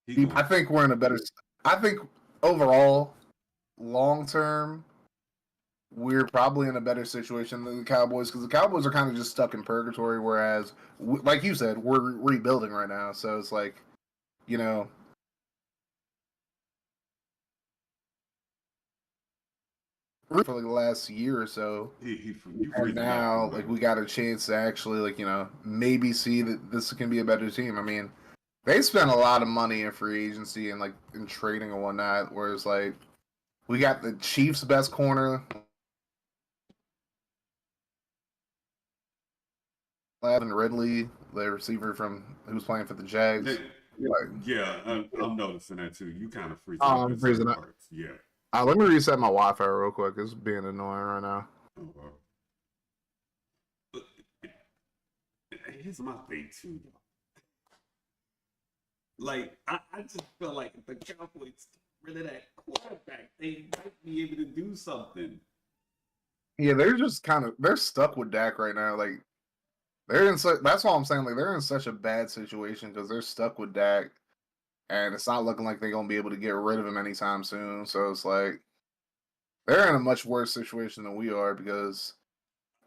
he I going think we're in a better. I think overall, long term, we're probably in a better situation than the Cowboys because the Cowboys are kind of just stuck in purgatory. Whereas, like you said, we're rebuilding right now. So it's like, you know, for like the last year or so. You And freezing up. now, like, we got a chance to actually, like, maybe see that this can be a better team. I mean, they spent a lot of money in free agency and, like, in trading and whatnot, whereas, like, we got the Chiefs' best corner, Lavin Ridley, the receiver from who's playing for the Jags. Yeah, I'm noticing that too. You kind of freezing up in freezing certain up. parts. Yeah. Let me reset my Wi-Fi real quick. It's being annoying right now. Here's my thing too, though. Like, I just feel like if the Cowboys get rid of that quarterback, they might be able to do something. Yeah, they're just they're stuck with Dak right now. Like, they're in that's all I'm saying. Like, they're in such a bad situation because they're stuck with Dak, and it's not looking like they're gonna be able to get rid of him anytime soon. So it's like they're in a much worse situation than we are because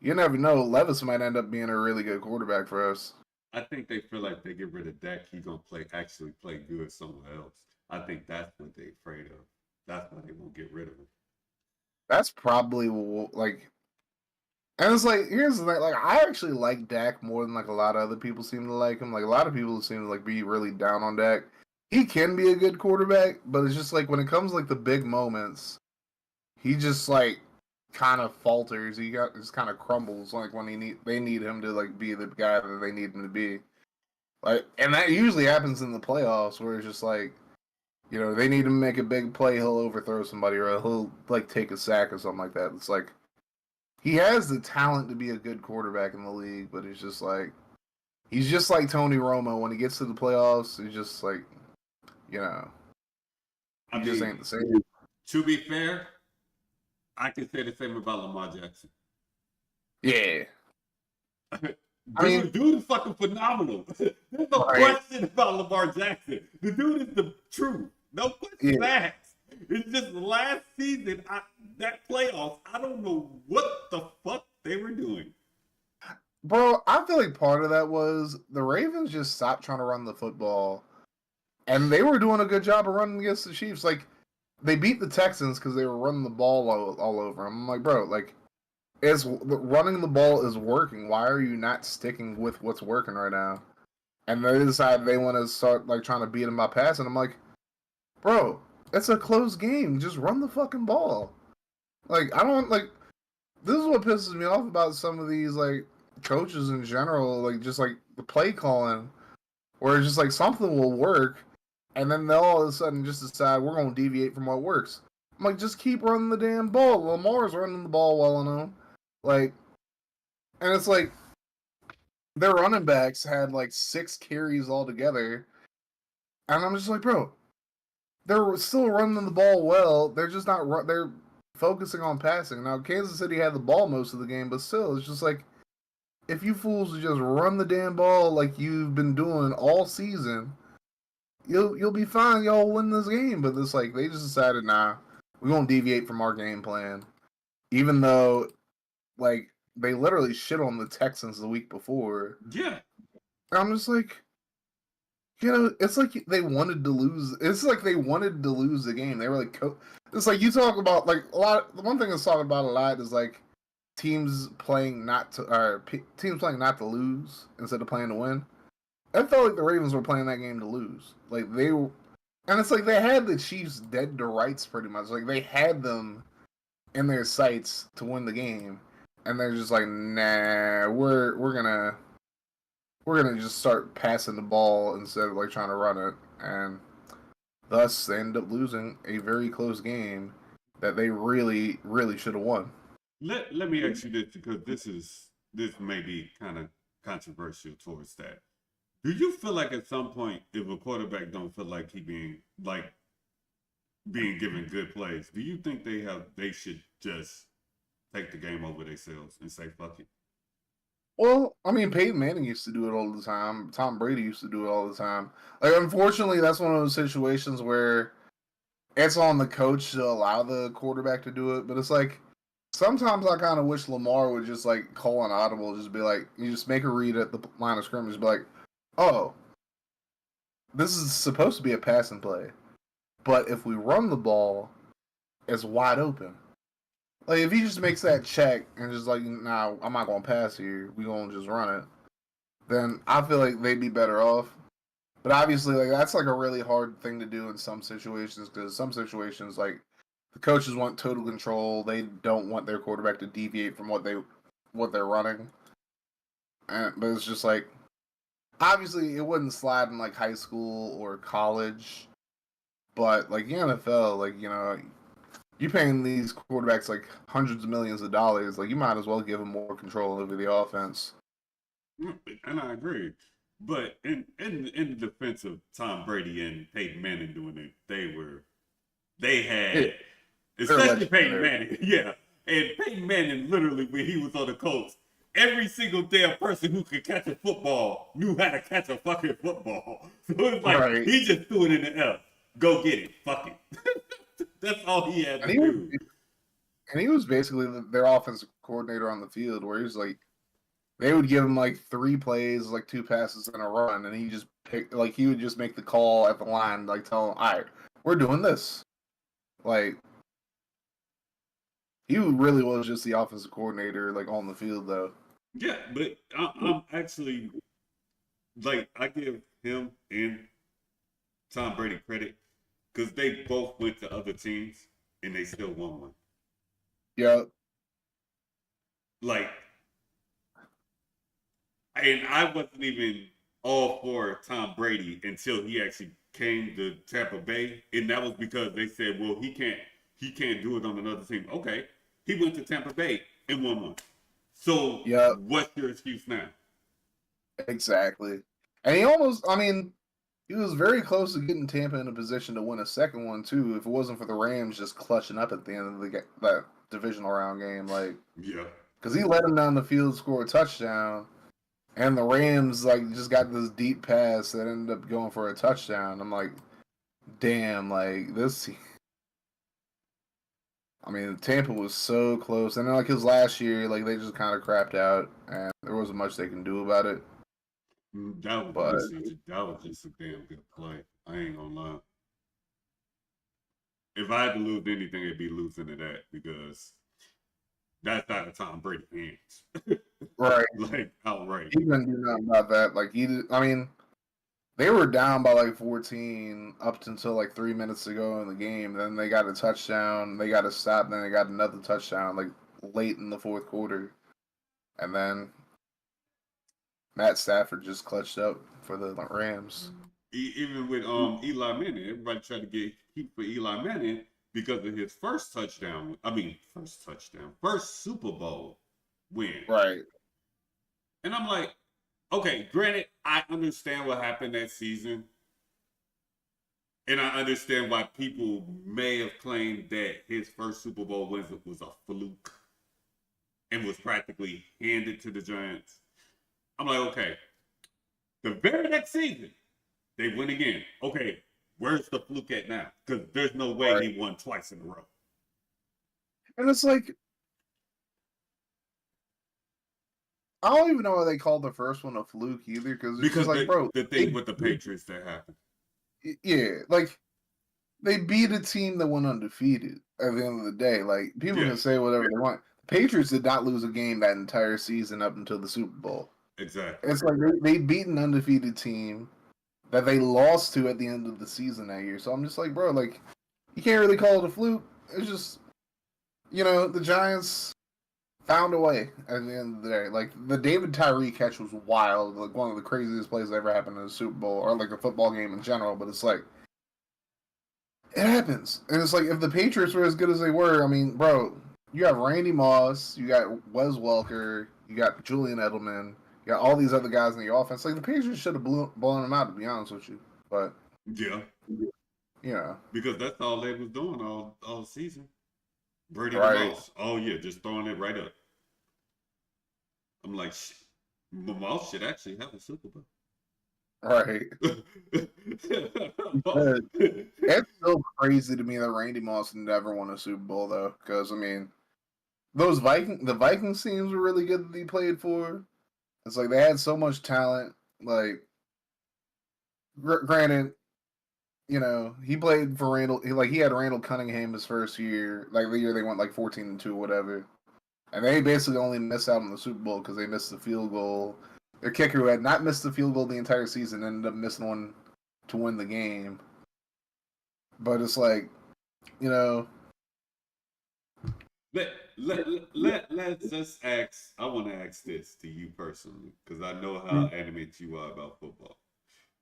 you never know. Levis might end up being a really good quarterback for us. I think they feel like they get rid of Dak, he's gonna actually play good somewhere else. I think that's what they're afraid of. That's why they won't get rid of him. That's probably like, and it's like here's the thing. Like, I actually like Dak more than like a lot of other people seem to like him. Like, a lot of people seem to like be really down on Dak. He can be a good quarterback, but it's just like when it comes like the big moments, he just like kind of falters. He just kind of crumbles like when they need him to like be the guy that they need him to be. Like, and that usually happens in the playoffs where it's just like, they need him to make a big play, he'll overthrow somebody or he'll like take a sack or something like that. It's like he has the talent to be a good quarterback in the league, but it's just like he's just like Tony Romo when he gets to the playoffs. He's just like, he just ain't the same. To be fair, I can say the same about Lamar Jackson. Yeah. Dude is fucking phenomenal. There's no question about Lamar Jackson. The dude is the truth. No question asked. It's just last season, that playoffs, I don't know what the fuck they were doing. Bro, I feel like part of that was the Ravens just stopped trying to run the football. And they were doing a good job of running against the Chiefs. Like, they beat the Texans because they were running the ball all over them. I'm like, bro, like, running the ball is working. Why are you not sticking with what's working right now? And they decide they want to start like trying to beat them by passing. I'm like, bro, it's a close game. Just run the fucking ball. Like, I don't like. This is what pisses me off about some of these like coaches in general. Like, just like the play calling, where it's just like something will work, and then they'll all of a sudden just decide we're going to deviate from what works. I'm like, just keep running the damn ball. Lamar's running the ball well enough. Like, and it's like their running backs had like 6 carries altogether, and I'm just like, bro, they're still running the ball well. They're just not. They're focusing on passing. Now, Kansas City had the ball most of the game, but still, it's just like if you fools just run the damn ball like you've been doing all season, you'll be fine. Y'all win this game. But it's like they just decided, nah, we won't deviate from our game plan, even though like they literally shit on the Texans the week before. Yeah. I'm just like, it's like they wanted to lose. It's like they wanted to lose the game. They were like, it's like you talk about like a lot. The one thing that's talked about a lot is like teams playing not to lose instead of playing to win. I felt like the Ravens were playing that game to lose. Like they were, and it's like they had the Chiefs dead to rights pretty much. Like they had them in their sights to win the game. And they're just like, nah, we're gonna just start passing the ball instead of like trying to run it, and thus they end up losing a very close game that they really, really should have won. Let me ask you this because this may be kind of controversial towards that. Do you feel like at some point if a quarterback don't feel like he being given good plays, do you think they should just take the game over themselves and say fuck it? Well, I mean, Peyton Manning used to do it all the time. Tom Brady used to do it all the time. Like, unfortunately, that's one of those situations where it's on the coach to allow the quarterback to do it. But it's like sometimes I kind of wish Lamar would just like call an audible, just be like, you just make a read at the line of scrimmage, be like, oh, this is supposed to be a passing play, but if we run the ball, it's wide open. Like if he just makes that check and just like, nah, I'm not gonna pass here. We gonna just run it. Then I feel like they'd be better off. But obviously, like that's like a really hard thing to do in some situations because some situations, like the coaches want total control. They don't want their quarterback to deviate from what they're running. But it's just like obviously it wouldn't slide in like high school or college, but like the NFL, like you paying these quarterbacks like hundreds of millions of dollars, like you might as well give them more control over the offense. And I agree. But in the defense of Tom Brady and Peyton Manning doing it, they Yeah, had they're especially Peyton legendary. Manning, yeah. And Peyton Manning literally when he was on the Colts, every single damn person who could catch a football knew how to catch a fucking football. So it's like Right. he just threw it in the air. Go get it. Fuck it. That's all he had And to do. he was basically their offensive coordinator on the field, where he's like, they would give him like 3 plays, like 2 passes and a run, and he just he would just make the call at the line, like tell him, all right, we're doing this. Like he really was just the offensive coordinator, like on the field though. Yeah, but I'm actually like I give him and Tom Brady credit because they both went to other teams and they still won one. Yeah, Like, and I wasn't even all for Tom Brady until he actually came to Tampa Bay, and that was because they said, "Well, he can't do it on another team." Okay, he went to Tampa Bay and won one. So, yeah, what's your excuse now? exactly. And he almost, I mean, he was very close to getting Tampa in a position to win a second one too, if it wasn't for the Rams just clutching up at the end of that divisional round game, like Yeah, because he led them down the field, score a touchdown, and the Rams like just got this deep pass that ended up going for a touchdown. I'm like, damn, like this. I mean, Tampa was so close, and then like his last year, like they just kind of crapped out, and there wasn't much they can do about it. that was But honestly that was just a damn good play. I ain't gonna lie. If I had to lose anything, it'd be losing to that because that's out of Tom Brady hands. right, Like outright. he didn't do nothing about that. Like he did. I mean, they were down by like 14 up until like 3 minutes to go in the game. Then they got a touchdown. They got a stop. Then they got another touchdown like late in the fourth quarter, and then Matt Stafford just clutched up for the Rams. Even with Eli Manning, everybody tried to get heat for Eli Manning because of his first touchdown. I mean, first Super Bowl win. Right. And I'm like, okay, granted, I understand what happened that season. And I understand why people may have claimed that his first Super Bowl was a fluke and was practically handed to the Giants. I'm like, okay, the very next season, they win again. Okay, where's the fluke at now? Because there's no way Right. he won twice in a row. And it's like, I don't even know why they called the first one a fluke either, because it's Because just like, bro, the thing with the Patriots that happened. yeah, like they beat a team that went undefeated at the end of the day. Like people Yeah, can say whatever they want. The Patriots did not lose a game that entire season up until the Super Bowl. exactly. It's like they beat an undefeated team that they lost to at the end of the season that year. So I'm just like, bro, like you can't really call it a fluke. It's just the Giants found a way at the end of the day. Like the David Tyree catch was wild, like one of the craziest plays that ever happened in the Super Bowl or like a football game in general. But it's like it happens, and it's like if the Patriots were as good as they were, I mean, bro, you have Randy Moss, you got Wes Welker, you got Julian Edelman, you got all these other guys in the offense. Like the Patriots should have blown them out, to be honest with you. But Yeah, yeah, because that's all they was doing all season. Brady the right, Mouse. Oh yeah, just throwing it right up. I'm like, the Mouse should actually have a Super Bowl. right. It's still crazy to me that Randy Moss never won a Super Bowl though, because I mean, the Vikings teams were really good that he played for. It's like they had so much talent. Like, granted, he played for Randall. He had Randall Cunningham his first year, like the year they went like 14-2, whatever. And they basically only missed out on the Super Bowl because they missed the field goal. Their kicker, who had not missed the field goal the entire season, ended up missing one to win the game. But it's like, you know, let's just ask. I want to ask this to you personally because I know how animated you are about football.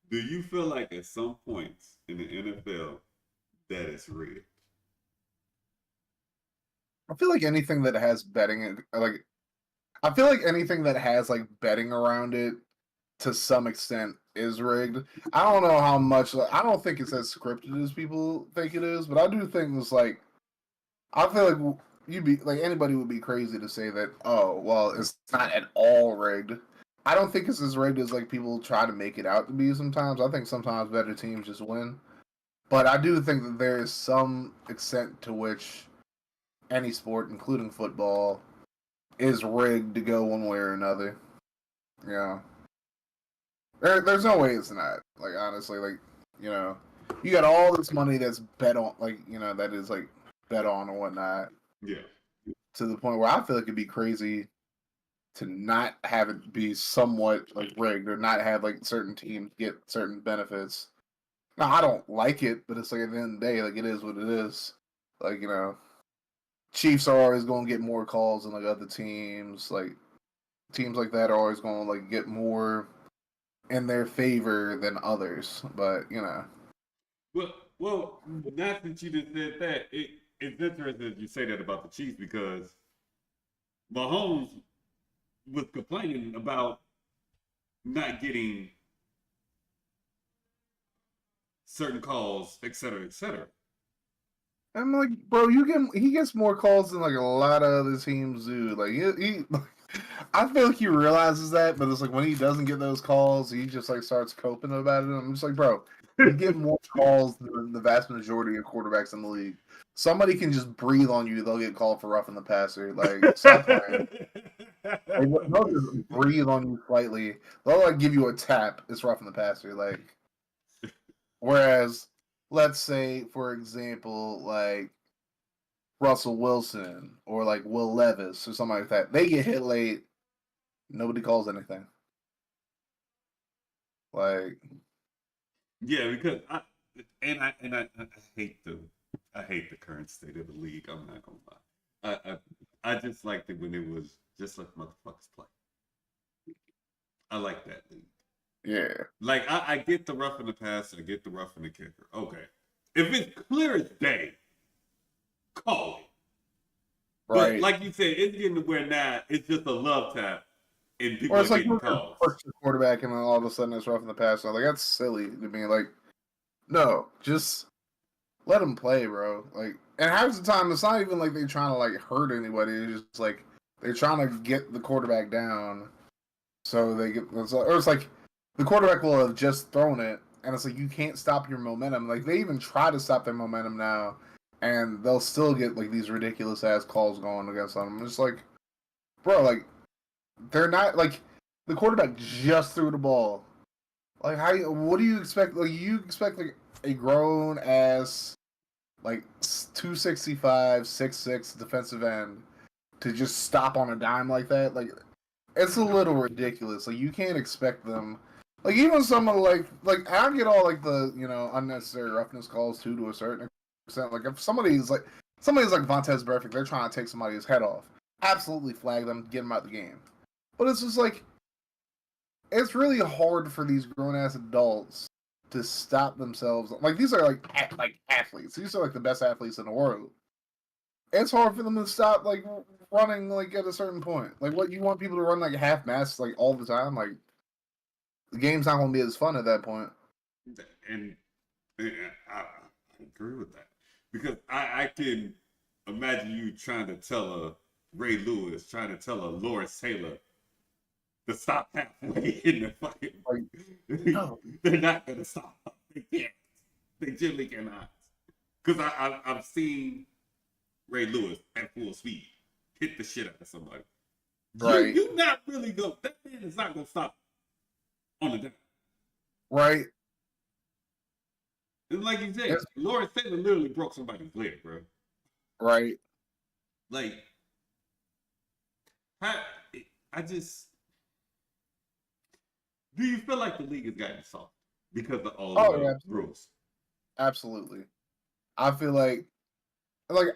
Do you feel like at some points in the NFL that it's rigged? I feel like anything that has betting, I feel like anything that has like betting around it to some extent is rigged. I don't know how much. I don't think it's as scripted as people think it is, but I do think it's like. I feel like you'd be like anybody would be crazy to say that. Oh, well, it's not at all rigged. I don't think it's as rigged as like people try to make it out to be. Sometimes I think sometimes better teams just win, but I do think that there is some extent to which any sport, including football, is rigged to go one way or another. Yeah. There's no way it's not. Like honestly, you got all this money that's bet on, that is like bet on and whatnot. Yeah. To the point where I feel like it'd be crazy to not have it be somewhat like rigged or not have like certain teams get certain benefits. Now I don't like it, but it's like at the end of the day, like it is what it is. Like Chiefs are always going to get more calls than like other teams. Like teams like that are always going to like get more in their favor than others, but Well, not that you just said that. It's interesting that you say that about the Chiefs because Mahomes was complaining about not getting certain calls, et cetera, et cetera. I'm like, bro, he gets more calls than like a lot of other teams do. Like he I feel like he realizes that, but it's like when he doesn't get those calls, he just like starts coping about it. I'm just like, bro, you get more calls than the vast majority of quarterbacks in the league. Somebody can just breathe on you, they'll get called for roughing the passer. Like, stop playing. Like, they'll just breathe on you slightly. They'll like give you a tap. It's roughing the passer. Like, whereas, let's say, for example, like Russell Wilson or like Will Levis or something like that, they get hit late. Nobody calls anything. Like, Yeah, because I hate the current state of the league. I'm not gonna lie. I just liked it when it was just like motherfuckers play. I like that league. yeah, Like I get the rough in the pass, I get the rough in the kicker. Okay, if it's clear as day, call it. But right. like you said, it's getting to where now it's just a love tap, and people Or are it's like getting you calls. push the quarterback and then all of a sudden it's rough in the pass. Like that's silly to me. Like, no, just let them play, bro. Like, and half the time it's not even like they're trying to like hurt anybody. It's just like they're trying to get the quarterback down so they get. Or it's like the quarterback will have just thrown it, and it's like you can't stop your momentum. Like they even try to stop their momentum now, and they'll still get like these ridiculous ass calls going against them. I'm just like, bro, like they're not like the quarterback just threw the ball. Like how? What do you expect? Like you expect like a grown ass like 265, 6'6" defensive end to just stop on a dime like that? Like it's a little ridiculous. Like you can't expect them. Like even someone like I get all like the unnecessary roughness calls too to a certain extent. Like if somebody's like Vontez Burfict, they're trying to take somebody's head off. Absolutely flag them, get them out of the game. But it's just like it's really hard for these grown ass adults to stop themselves. Like these are like athletes. These are like the best athletes in the world. It's hard for them to stop like running like at a certain point. Like what you want people to run like half mass like all the time. Like the game's not gonna be as fun at that point. And I agree with that because I can imagine you trying to tell a Ray Lewis, trying to tell a Lawrence Taylor to stop halfway in the fucking. Like, no. They're not gonna stop. They can't. They generally cannot. Because I've seen Ray Lewis at full speed hit the shit out of somebody. Right. You not really go. That man is not gonna stop on the down. Right. And like you said, It's, Lawrence Taylor literally broke somebody's leg, bro. right. Like, how, I just do you feel like the league has gotten soft because of all of Oh yeah, the absolutely. rules? Absolutely. I feel like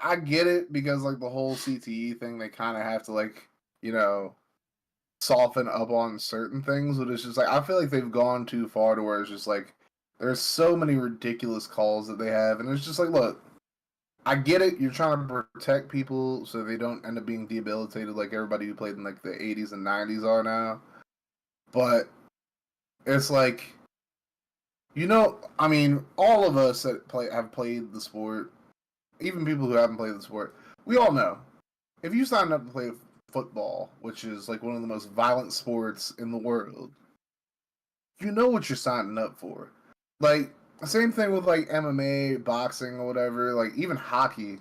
I get it because like the whole CTE thing, they kind of have to like you know soften up on certain things, but it's just like I feel like they've gone too far to where it's just like there's so many ridiculous calls that they have, and it's just like, look, I get it. You're trying to protect people so they don't end up being debilitated like everybody who played in like the 80s and 90s are now, but it's like I mean, all of us that have played the sport, even people who haven't played the sport, we all know if you sign up to play football, which is like one of the most violent sports in the world, you know what you're signing up for. Like, same thing with like MMA, boxing, or whatever, like even hockey.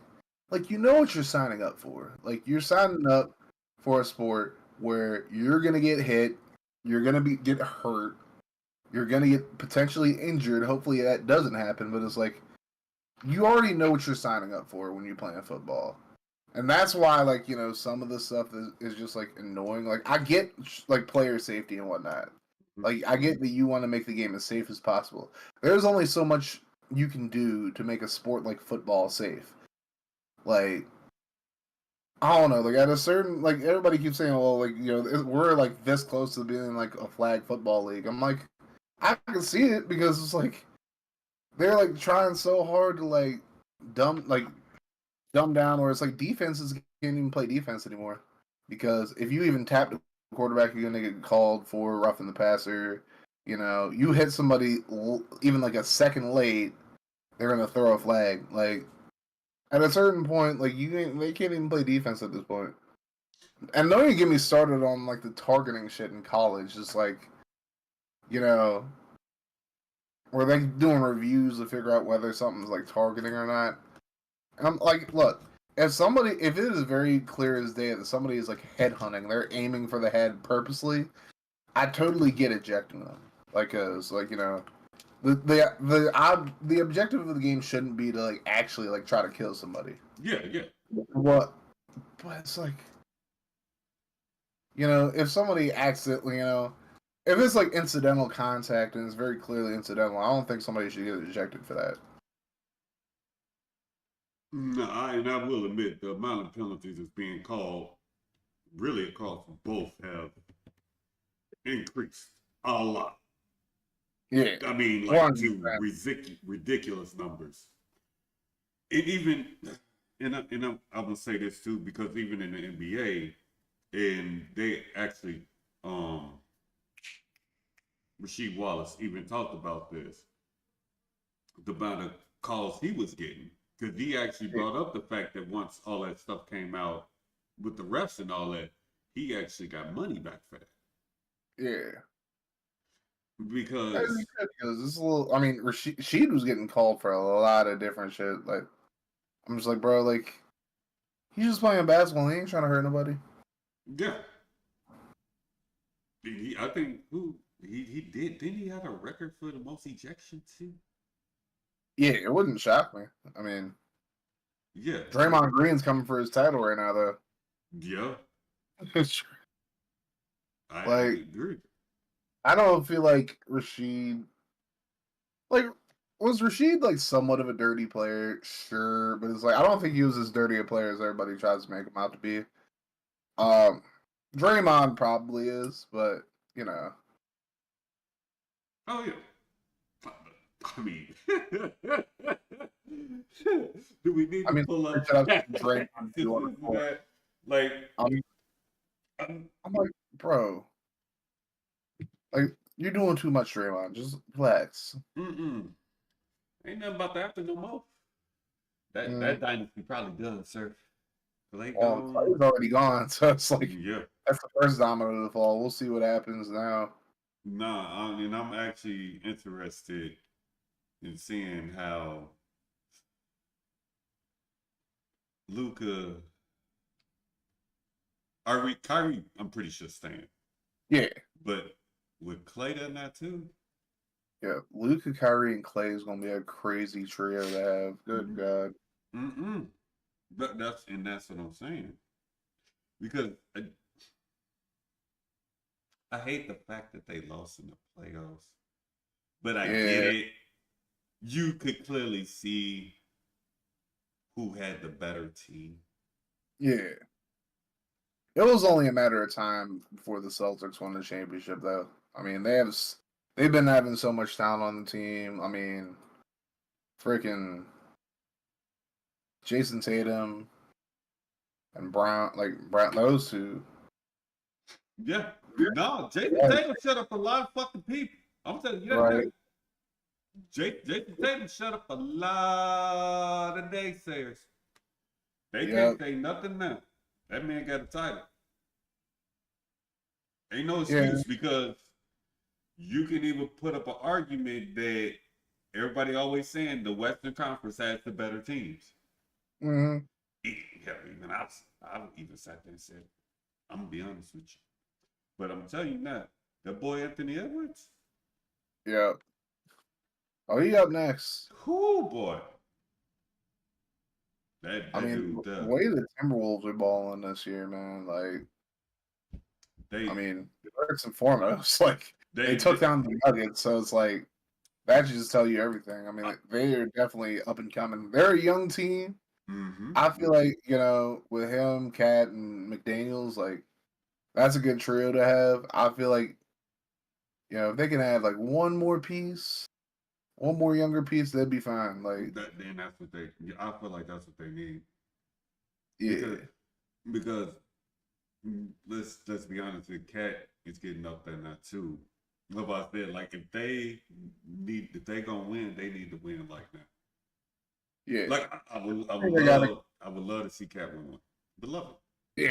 Like, you know what you're signing up for. Like, you're signing up for a sport where you're gonna get hit, you're gonna get hurt, you're gonna get potentially injured. Hopefully that doesn't happen, but it's like you already know what you're signing up for when you're playing football. And that's why, like, some of the stuff is just like annoying. Like, I get like player safety and whatnot. Like, I get that you want to make the game as safe as possible. There's only so much you can do to make a sport like football safe. Like, I don't know. Like, at a certain, like, everybody keeps saying, well, like, we're like this close to being like a flag football league. I'm like, I can see it because it's like they're like trying so hard to like dumb like dumb down, where it's like defenses can't even play defense anymore because if you even tap the quarterback, you're gonna get called for roughing the passer. You hit somebody even like a second late, they're gonna throw a flag. Like at a certain point, like they can't even play defense at this point. And don't even get me started on like the targeting shit in college. Just like you know, where they doing reviews to figure out whether something's like targeting or not. And I'm like, look, if it is very clear as day that somebody is like headhunting, they're aiming for the head purposely, I totally get ejecting them. Like, cause like the objective of the game shouldn't be to like actually like try to kill somebody. Yeah, yeah. What? But it's like, if somebody accidentally, if it's like incidental contact and it's very clearly incidental, I don't think somebody should get ejected for that. No, and I will admit the amount of penalties that's being called really across both have increased a lot. Yeah, I mean, like to 100%. ridiculous numbers. And even, I'm gonna say this too because even in the NBA, and they actually, Rasheed Wallace even talked about this, the amount of calls he was getting, because he actually Yeah. brought up the fact that once all that stuff came out with the refs and all that, he actually got money back for that Yeah. because Because this little, I mean, Rashid was getting called for a lot of different shit. Like, I'm just like, bro, like, he's just playing basketball. He ain't trying to hurt nobody. yeah, I think he didn't he have a record for the most ejections too? Yeah, it wouldn't shock me. I mean, Yeah, Draymond Green's coming for his title right now, though. yeah, I Like, agree. I don't feel like like, was Rashid like somewhat of a dirty player? Sure, but it's like I don't think he was as dirty a player as everybody tries to make him out to be. Um, Draymond probably is, but you know. Oh yeah, I mean, do we need I to mean, pull up shout out to that? Drake on That? Like, I'm, um, I'm like, bro, like you're doing too much, Draymond. Just relax. mm-mm. Ain't nothing about the after no more. That Mm, dynasty probably done, sir. Clay well, gone. Clay's already gone, so it's like Yeah. that's the first domino to fall. We'll see what happens now. Nah, I mean, I'm actually interested in seeing how Luca, Kyrie, I'm pretty sure staying. Yeah, But with Clay done that too, Yeah, Luka, Kyrie, and Clay is gonna be a crazy trio to have. Good God. Mm-mm. But that's what I'm saying. Because I hate the fact that they lost in the playoffs. But I get Yeah, it. You could clearly see who had the better team. yeah. It was only a matter of time before the Celtics won the championship, though. I mean, they've been having so much talent on the team. I mean, freaking Jason Tatum and Brown, like Brown, those two. Yeah. No, Jason Yeah, Tatum shut up a lot of fucking people. I'm telling you that now. right. Jason Tatum shut up a lot of naysayers. They can't Yep. say nothing now. That man got a title. Ain't no Yeah. excuse because you can even put up an argument that everybody always saying the Western Conference has the better teams. Hmm. Yeah, even I even sat there and said, I'm gonna be honest with you. But I'm telling you now, that boy Anthony Edwards, Yep. Oh, he up next. cool boy. I That mean, dude, the way the Timberwolves are balling this year, man. Like, I they mean, first and foremost, like they they took down the Nuggets, so it's like that should just tell you everything. I mean, they are definitely up and coming. They're a young team. mm-hmm. I feel like, with him, Cat, and McDaniels, like that's a good trio to have. I feel like, if they can add like one more piece, one more younger piece, they'd be fine. Like, Then that's what they. I feel like that's what they need because yeah, because let's be honest, the Cat is getting up there now too. What I said, like if they gonna win, they need to win like that. yeah. Like I think they gotta, I would love to see Cat win one, but love yeah.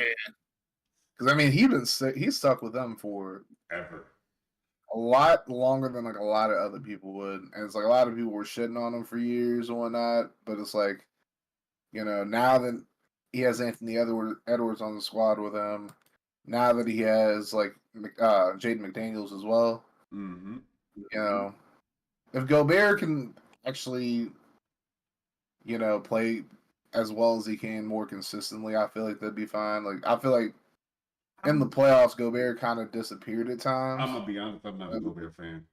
Because I mean, he's stuck with them for it ever. a lot longer than like a lot of other people would, and it's like a lot of people were shitting on him for years and whatnot. But it's like, now that he has Anthony Edwards on the squad with him, now that he has like Jaden McDaniels as well, Mm-hmm. you know, if Gobert can actually, play as well as he can more consistently, I feel like that'd be fine. Like I feel like in the playoffs, Gobert kind of disappeared at I'm times. gonna be honest. I'm not a Gobert fan.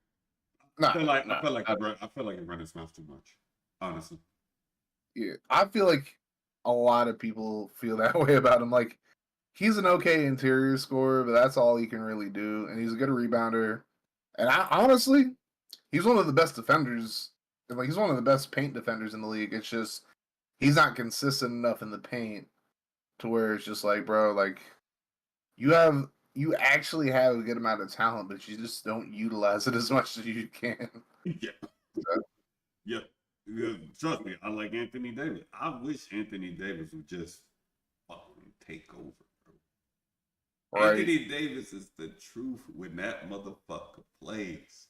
Nah, I nah. feel like I feel like he run his mouth too much. Honestly. Yeah, I feel like a lot of people feel that way about him. Like he's an okay interior scorer, but that's all he can really do, and he's a good rebounder. And I honestly, he's one of the best defenders. Like he's one of the best paint defenders in the league. It's just he's not consistent enough in the paint to where it's just like, bro, like you actually have a good amount of talent, but you just don't utilize it as much as you can. Yeah. Yeah. Yeah. Trust me, I like Anthony Davis. I wish Anthony Davis would just fucking take over, bro. Right? Anthony Davis is the truth when that motherfucker plays.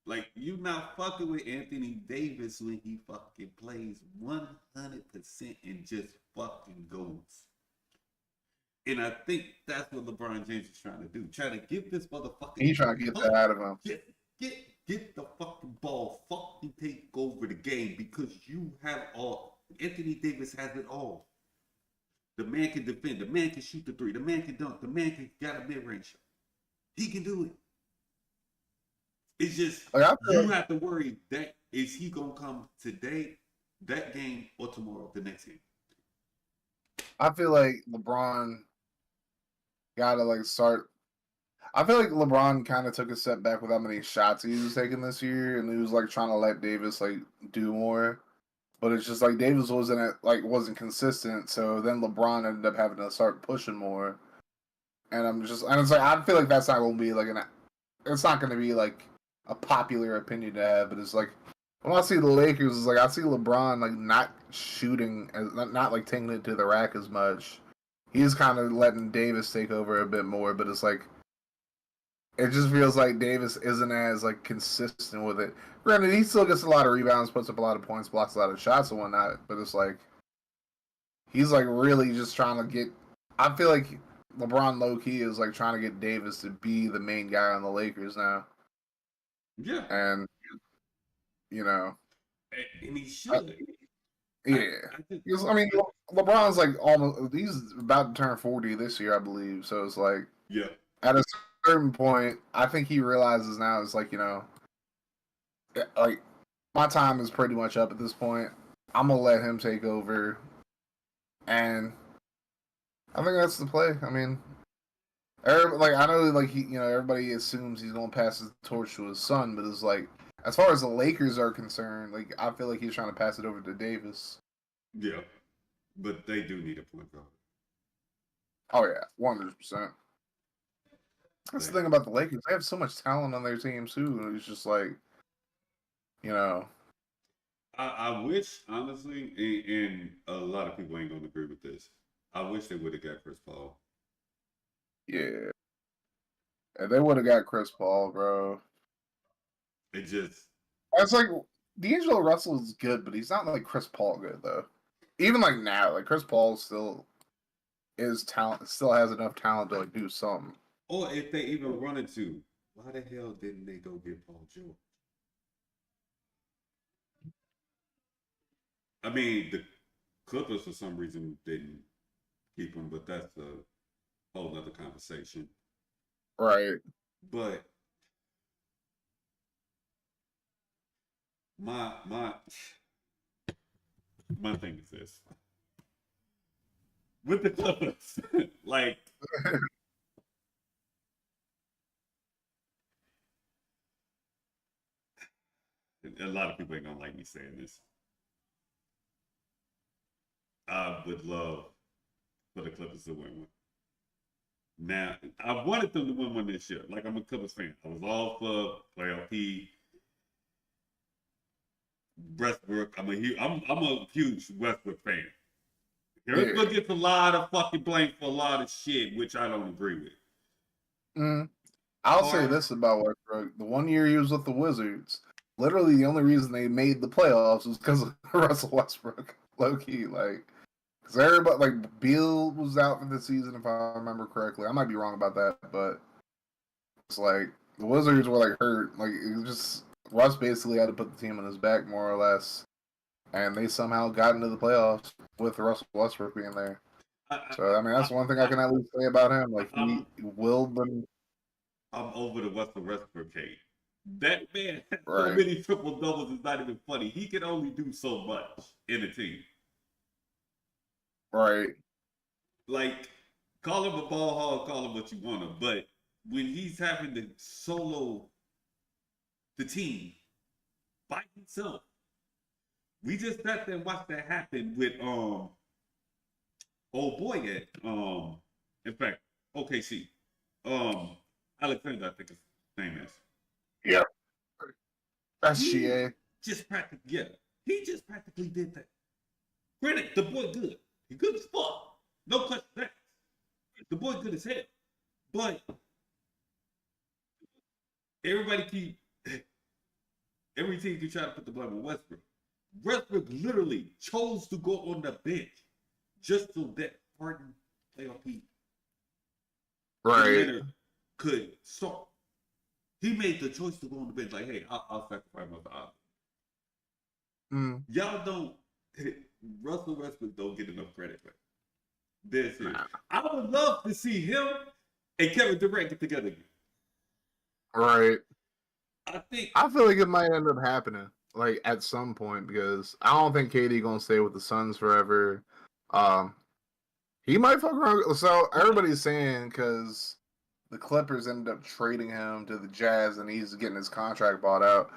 Like you not fucking with Anthony Davis when he fucking plays 100% and just fucking goes. And I think that's what LeBron James is trying to do. Trying to give this motherfucker He's trying to get that out of him. get the fucking ball, fucking take over the game because you have all. Anthony Davis has it all. The man can defend. The man can shoot the three. The man can dunk. The man can got a mid range. He can do it. It's just Like you have to worry that is he gonna come today, that game, or tomorrow, the next game. I feel like LeBron gotta like start. I feel like LeBron kind of took a step back with how many shots he was taking this year, and he was like trying to let Davis like do more. But it's just like Davis wasn't consistent, so then LeBron ended up having to start pushing more. And it's like I feel like that's not gonna be like it's not gonna be like a popular opinion to have, but it's like when I see the Lakers, it's like I see LeBron like not shooting, not like taking it to the rack as much. He's kind of letting Davis take over a bit more, but it's like it just feels like Davis isn't as like consistent with it. Granted, he still gets a lot of rebounds, puts up a lot of points, blocks a lot of shots and whatnot, but it's like he's like really just trying to get. I feel like LeBron low key is like trying to get Davis to be the main guy on the Lakers now. Yeah. And You know, And he I, should. yeah. I just, Because I mean, LeBron's like almost. He's about to turn 40 this year, I believe. So it's like yeah, at a certain point, I think he realizes now it's like like my time is pretty much up at this point. I'm gonna let him take over, and I think that's the play. I mean, like I know, like everybody assumes he's gonna pass the torch to his son, but it's like as far as the Lakers are concerned, like I feel like he's trying to pass it over to Davis. yeah. But they do need a point guard. Oh yeah, 100%. That's the thing about the Lakers; they have so much talent on their team too. And it's just like, you know, I wish, honestly, and a lot of people ain't gonna agree with this. I wish they would have got Chris Paul. yeah, and they would have got Chris Paul, bro. It just, It's like D'Angelo Russell is good, but he's not like Chris Paul good though. Even like now, like Chris Paul still is talent, still has enough talent to like do something. or if they even run into, why the hell didn't they go get Paul George? I mean, the Clippers for some reason didn't keep him, but that's a whole other conversation. Right. But my my thing is this with the Clippers, like a lot of people ain't gonna like me saying this. I would love for the Clippers to win one. Now, I wanted them to win one this year. Like I'm a Clippers fan. I was all for playoff P. Westbrook. I'm a huge Westbrook fan. Westbrook gets a lot of fucking blame for a lot of shit, which I don't agree with. I'll say this about Westbrook: the 1 year he was with the Wizards, literally the only reason they made the playoffs was because of Russell Westbrook. Low key, like, because everybody, like, Beal was out for the season, if I remember correctly. I might be wrong about that, but it's like the Wizards were like hurt. Like, it was just Russ basically had to put the team on his back, more or less, and they somehow got into the playoffs with Russell Westbrook being there. So I mean, that's one thing I can at least say about him. Like, he willed them. I'm over the Westbrook hate. That man has so Right. many triple doubles. It's not even funny. He can only do so much in a team. Right. Like, call him a ball hog, call him what you want to, but when he's having to solo the team by himself, we just sat there and watched that happen with old boy at in fact OKC Alexander, I think his name is. Yeah. That's He GA. he just practically did that. Granted, the boy good. He good as fuck. No question that. The boy good as hell. But everybody keep every team can try to put the blame on Westbrook. Westbrook literally chose to go on the bench just so that Harden playoff Heat Right. could start. He made the choice to go on the bench. Like, hey, I'll sacrifice my father. Y'all don't. Russell Westbrook don't get enough credit for this. I would love to see him and Kevin Durant get together again. Right. I feel like it might end up happening, like at some point, because I don't think KD gonna stay with the Suns forever. He might fuck around. So everybody's saying because the Clippers ended up trading him to the Jazz and he's getting his contract bought out.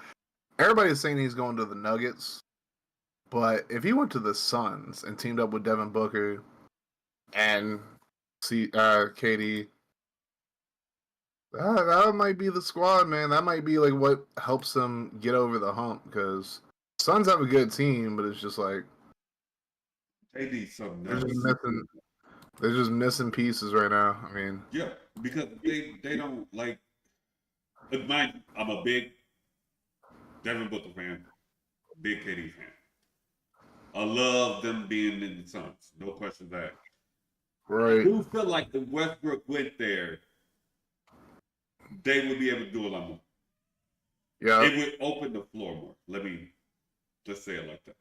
Everybody's saying he's going to the Nuggets. But if he went to the Suns and teamed up with Devin Booker and KD, that might be the squad, man. That might be like what helps them get over the hump, because Suns have a good team, but it's just like they need something they're else. just missing. They're just missing pieces right now. I mean, yeah, because they don't like. Mind, I'm a big Devin Booker fan, big KD fan. I love them being in the Suns. No question that. right. I do feel like if Westbrook went there, they would be able to do a lot more. Yeah. It would open the floor more. Let's say it like that.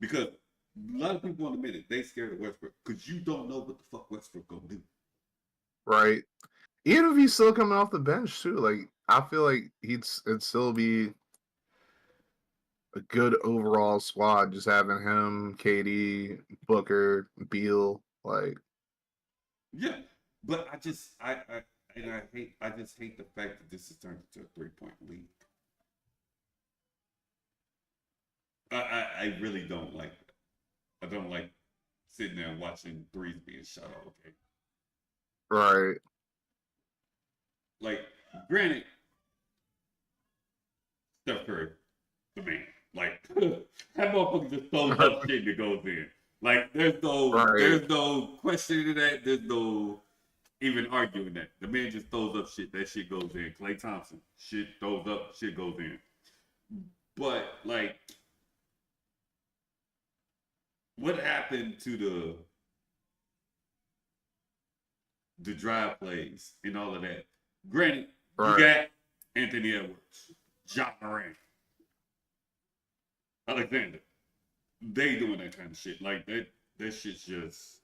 Because a lot of people on the minute they scared of Westbrook because you don't know what the fuck Westbrook gonna do. Right. Even if he's still coming off the bench too, like I feel like it'd still be a good overall squad just having him, KD, Booker, Beal, like Yeah, but I just hate the fact that this has turned into a 3-point league. I really don't like that. I don't like sitting there and watching threes being shot all game. right. Like, granted, Steph Curry, the man. Like, that motherfucker just throws up shit that goes in. Like, there's no questioning that. There's no even arguing that. The man just throws up shit. That shit goes in. Klay Thompson, shit throws up, shit goes in. But like, what happened to the drive plays and all of that? Granted, you got Anthony Edwards, John Morant, Alexander. They doing that kind of shit. Like that shit's just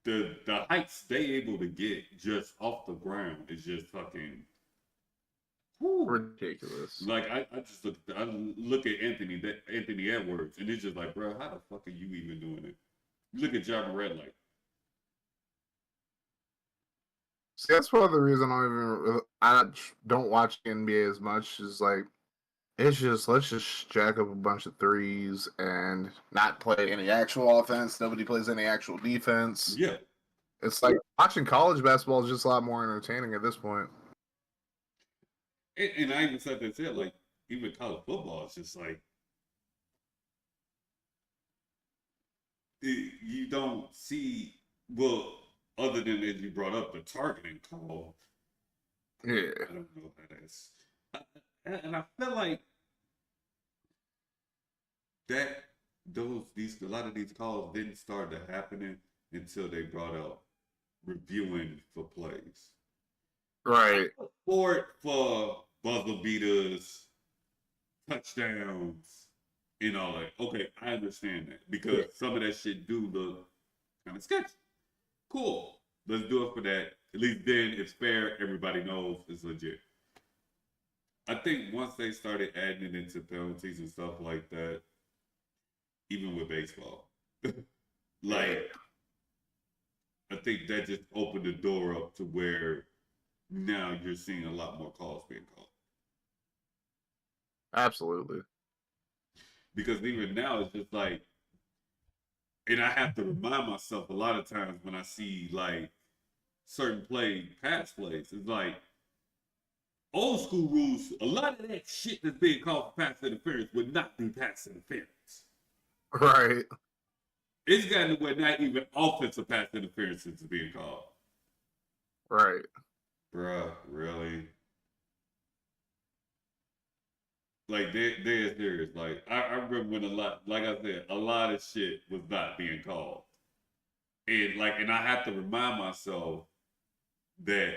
the heights they able to get just off the ground is just fucking ridiculous. Like I look at Anthony Edwards and it's just like, bro, how the fuck are you even doing it? You look at John Morant like. See, that's part of the reason I don't watch NBA as much. Is like let's just jack up a bunch of threes and not play any actual offense. Nobody plays any actual defense. Yeah, it's like watching college basketball is just a lot more entertaining at this point. And I even said that like even college football is just like you don't see other than as you brought up the targeting call. Yeah, I don't know how that's. And I feel like that a lot of these calls didn't start to happening until they brought out reviewing for plays. Right. For buzzer beaters, touchdowns, and all that. Okay, I understand that because some of that shit do look kind of sketchy. Cool. Let's do it for that. At least then it's fair. Everybody knows it's legit. I think once they started adding it into penalties and stuff like that, even with baseball, like I think that just opened the door up to where now you're seeing a lot more calls being called. Absolutely. Because even now it's just like, and I have to remind myself a lot of times when I see like certain pass plays, it's like old school rules, a lot of that shit that's being called for pass interference would not be pass interference. Right. It's gotten to where not even offensive pass interference is being called. Right. Bruh, really? Like they're serious. Like I remember when like I said, a lot of shit was not being called. And I have to remind myself that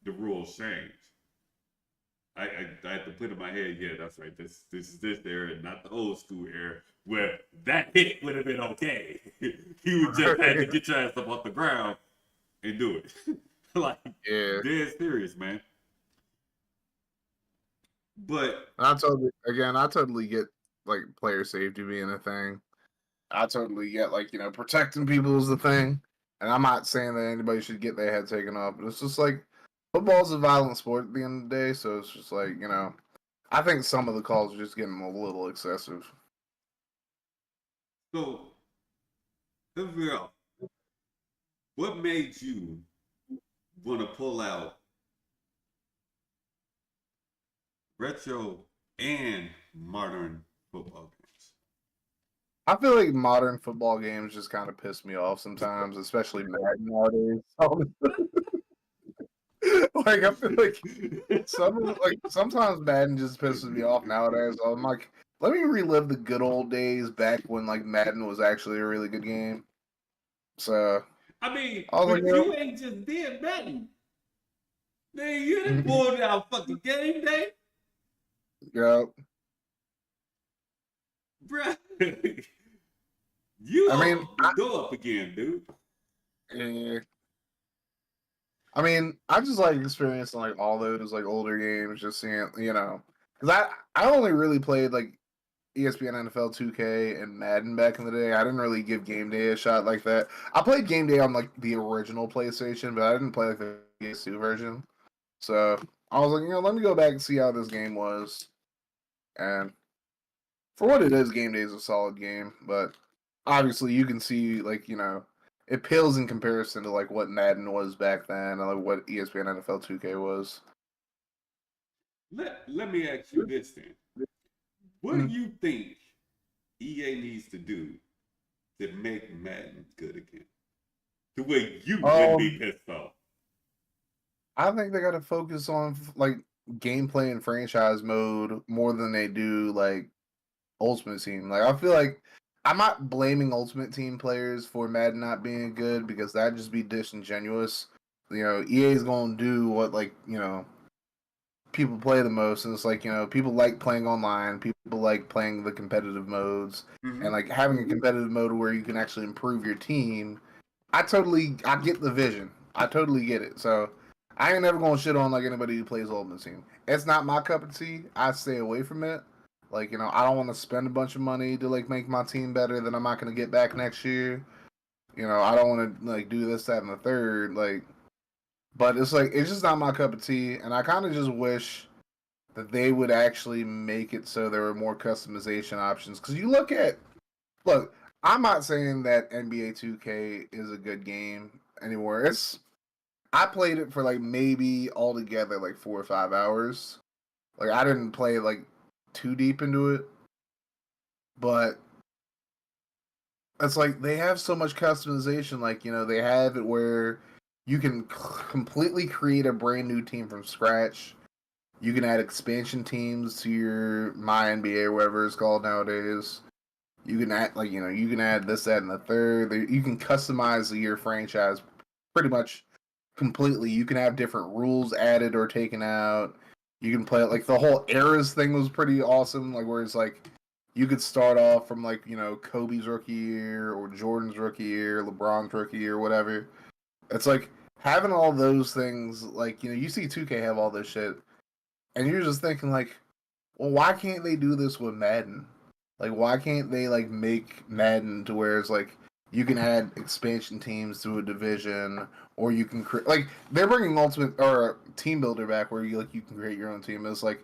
the rules changed. I had to put in my head, yeah, that's right. This is this era, not the old school era, where that hit would have been okay. You would just had to get your ass up off the ground and do it. Like, dead serious, man. But I totally get like player safety being a thing. I totally get like, protecting people is the thing. And I'm not saying that anybody should get their head taken off, but it's just like football's a violent sport at the end of the day, so it's just like, I think some of the calls are just getting a little excessive. So, let's figure out what made you want to pull out retro and modern football games? I feel like modern football games just kind of piss me off sometimes, especially Madden nowadays. Like I feel like sometimes Madden just pisses me off nowadays. So I'm like, let me relive the good old days back when like Madden was actually a really good game. So I mean, but you ain't just did Madden. Man, you done pulled out fucking game day, Yeah. bruh. You I mean, opened the door up again, dude. yeah. I mean, I just like experiencing like all those like older games, just seeing, because I only really played like ESPN NFL 2K and Madden back in the day. I didn't really give Game Day a shot like that. I played Game Day on like the original PlayStation, but I didn't play like the PS2 version. So I was like, let me go back and see how this game was. And for what it is, Game Day is a solid game, but obviously you can see like, it pales in comparison to like what Madden was back then and like what ESPN NFL 2K was. Let me ask you this then. What do Mhm. you think EA needs to do to make Madden good again? The way you wouldn't be Um, pissed off. I think they got to focus on like gameplay and franchise mode more than they do like Ultimate Team. Like I feel like I'm not blaming Ultimate Team players for Madden not being good because that'd just be disingenuous. EA is gonna do what like people play the most, and it's like people like playing online, people like playing the competitive modes, and Mm-hmm. like having a competitive mode where you can actually improve your team. I get the vision. I totally get it. So I ain't never gonna shit on like anybody who plays Ultimate Team. It's not my cup of tea. I stay away from it. Like I don't want to spend a bunch of money to like make my team better that I'm not gonna get back next year. I don't want to like do this, that, and the third. Like, but it's like it's just not my cup of tea, and I kind of just wish that they would actually make it so there were more customization options. Because look, I'm not saying that NBA 2K is a good game anymore. I played it for like maybe altogether like 4 or 5 hours. Like I didn't play like too deep into it, but it's like they have so much customization. Like they have it where you can completely create a brand new team from scratch. You can add expansion teams to your My NBA or whatever it's called nowadays. You can add you can add this, that, and the third. You can customize your franchise pretty much completely. You can have different rules added or taken out. You can play it like the whole eras thing was pretty awesome. Like where it's like you could start off from like Kobe's rookie year or Jordan's rookie year, LeBron's rookie year, whatever. It's like having all those things. Like you see 2K have all this shit, and you're just thinking like, well, why can't they do this with Madden? Like, why can't they like make Madden to where it's like you can add expansion teams to a division, or you can create like they're bringing Ultimate or Team Builder back, where you can create your own team. It's like,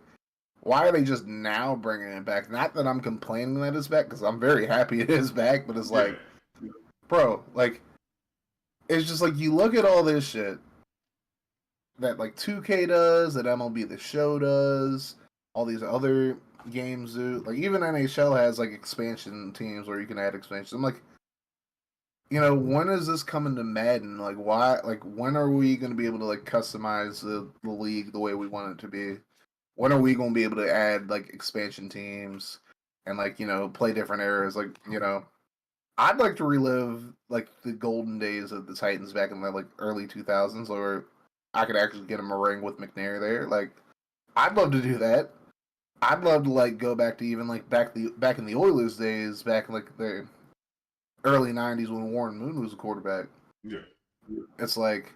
why are they just now bringing it back? Not that I'm complaining that it's back, because I'm very happy it is back, but it's Yeah. like, bro, like it's just like you look at all this shit that like 2K does, that MLB The Show does, all these other games do. Like even NHL has like expansion teams where you can add expansions. I'm like, when is this coming to Madden? Like why? Like when are we going to be able to like customize the league the way we want it to be? When are we going to be able to add like expansion teams and like play different eras? Like I'd like to relive like the golden days of the Titans back in the like early 2000s, where I could actually get him a ring with McNair there. Like I'd love to do that. I'd love to like go back to even like back in the Oilers days, back in like the early '90s when Warren Moon was a quarterback. Yeah. It's like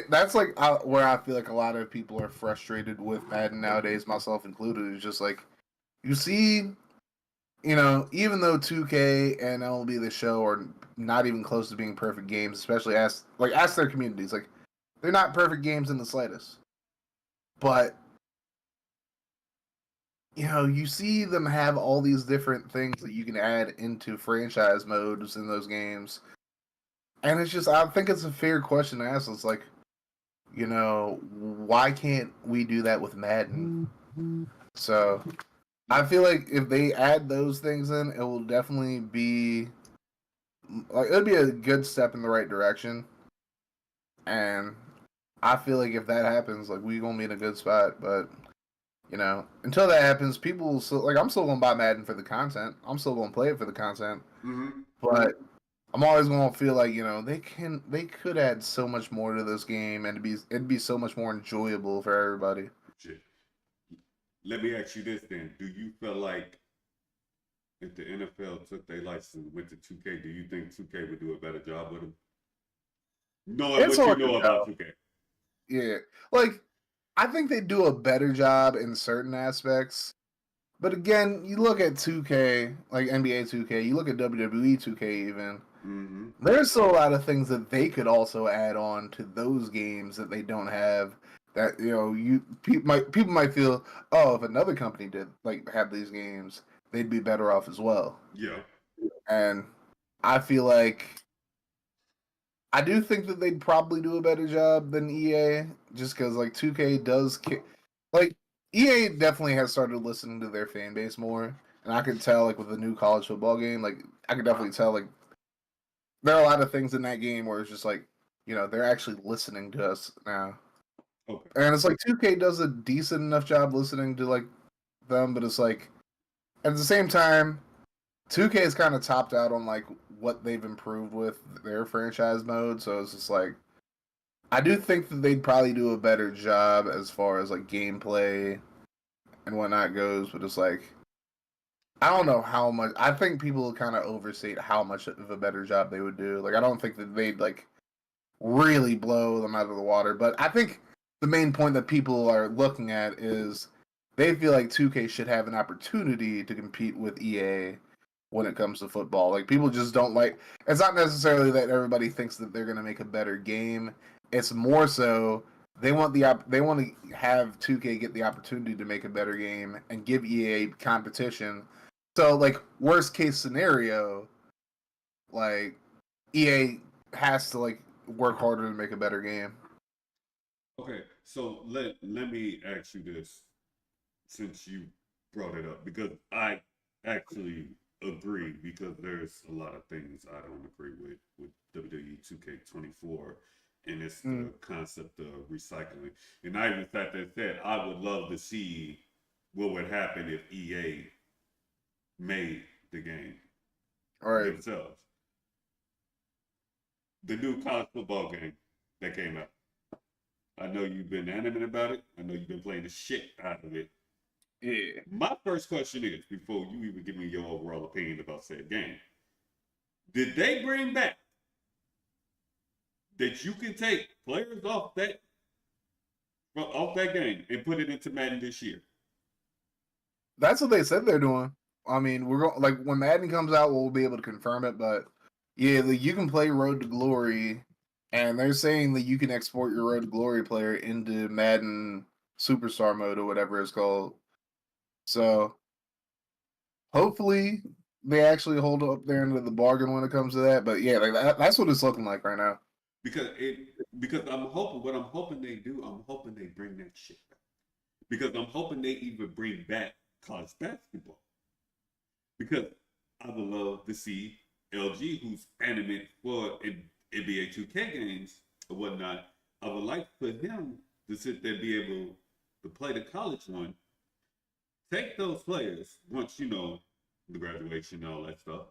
that's like where I feel like a lot of people are frustrated with Madden nowadays, myself included. Is just like you see, even though 2K and MLB The Show are not even close to being perfect games, especially ask their communities, like they're not perfect games in the slightest. But you see them have all these different things that you can add into franchise modes in those games. And it's just, I think it's a fair question to ask. It's like, why can't we do that with Madden? So I feel like if they add those things in, it will definitely be like, it'll be a good step in the right direction. And I feel like if that happens, like, we gonna be in a good spot. But until that happens, I'm still gonna buy Madden for the content. I'm still gonna play it for the content. Mm-hmm. But I'm always gonna feel like they could add so much more to this game, and it'd be so much more enjoyable for everybody. Shit. Let me ask you this then: do you feel like if the NFL took their license and went to 2K, do you think 2K would do a better job with them? Knowing It's what you hard to know about tell. 2K. Yeah, like I think they do a better job in certain aspects. But again, you look at 2K, like NBA 2K, you look at WWE 2K even. Mm-hmm. There's still a lot of things that they could also add on to those games that they don't have. That people might feel, oh, if another company did like have these games, they'd be better off as well. Yeah. And I feel like I do think that they'd probably do a better job than EA, just because like 2K like EA definitely has started listening to their fan base more, and I could tell like with the new college football game, like I could definitely tell like there are a lot of things in that game where it's just like they're actually listening to us now, Okay. and it's like 2K does a decent enough job listening to like them, but it's like at the same time 2K is kind of topped out on like what they've improved with their franchise mode, so it's just like I do think that they'd probably do a better job as far as like gameplay and whatnot goes, but it's like I don't know how much. I think people kind of overstate how much of a better job they would do. Like I don't think that they'd like really blow them out of the water, but I think the main point that people are looking at is they feel like 2K should have an opportunity to compete with EA when it comes to football. Like people just don't like. It's not necessarily that everybody thinks that they're going to make a better game. It's more so they want to have 2K get the opportunity to make a better game and give EA competition. So like worst case scenario, like EA has to like work harder to make a better game. Okay. So let me ask you this, since you brought it up, because I actually agree, because there's a lot of things I don't agree with WWE 2K24, and it's Mm. the concept of recycling. And I even sat there and said I would love to see what would happen if EA made the game All right. themselves. The new college football game that came out. I know you've been animate about it. I know you've been playing the shit out of it. Yeah. My first question is, before you even give me your overall opinion about said game, did they bring back that you can take players off that game and put it into Madden this year? That's what they said they're doing. I mean, we're going like when Madden comes out, we'll be able to confirm it. But yeah, you can play Road to Glory, and they're saying that you can export your Road to Glory player into Madden Superstar mode or whatever it's called. So hopefully they actually hold up their end of the bargain when it comes to that. But yeah, like that's what it's looking like right now. Because I'm hoping, what I'm hoping they do, I'm hoping they bring that shit back. Because I'm hoping they even bring back college basketball. Because I would love to see LG, who's animate for NBA 2K games or whatnot. I would like for him to sit there and be able to play the college one, take those players once the graduation and all that stuff,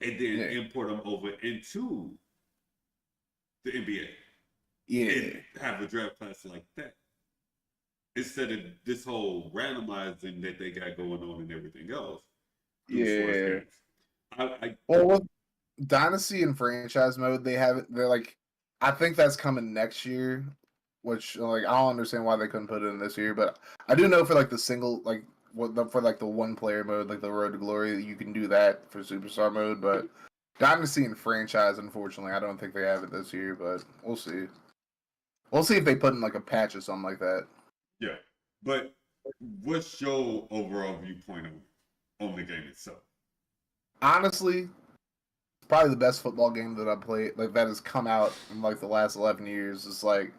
and then Yeah. import them over into the NBA Yeah. and have a draft class like that, instead of this whole randomizing that they got going on and everything else through sports Yeah. games. I Well, with Dynasty and franchise mode, they have it. They're like, I think that's coming next year. Which like I don't understand why they couldn't put it in this year, but I do know for like the single for like the one player mode, like the Road to Glory, you can do that for Superstar mode. But Dynasty and franchise, unfortunately, I don't think they have it this year. But we'll see. We'll see if they put in like a patch or something like that. Yeah, but what's your overall viewpoint on the game itself? Honestly, probably the best football game that I played, like that has come out in like the last 11 years. It's like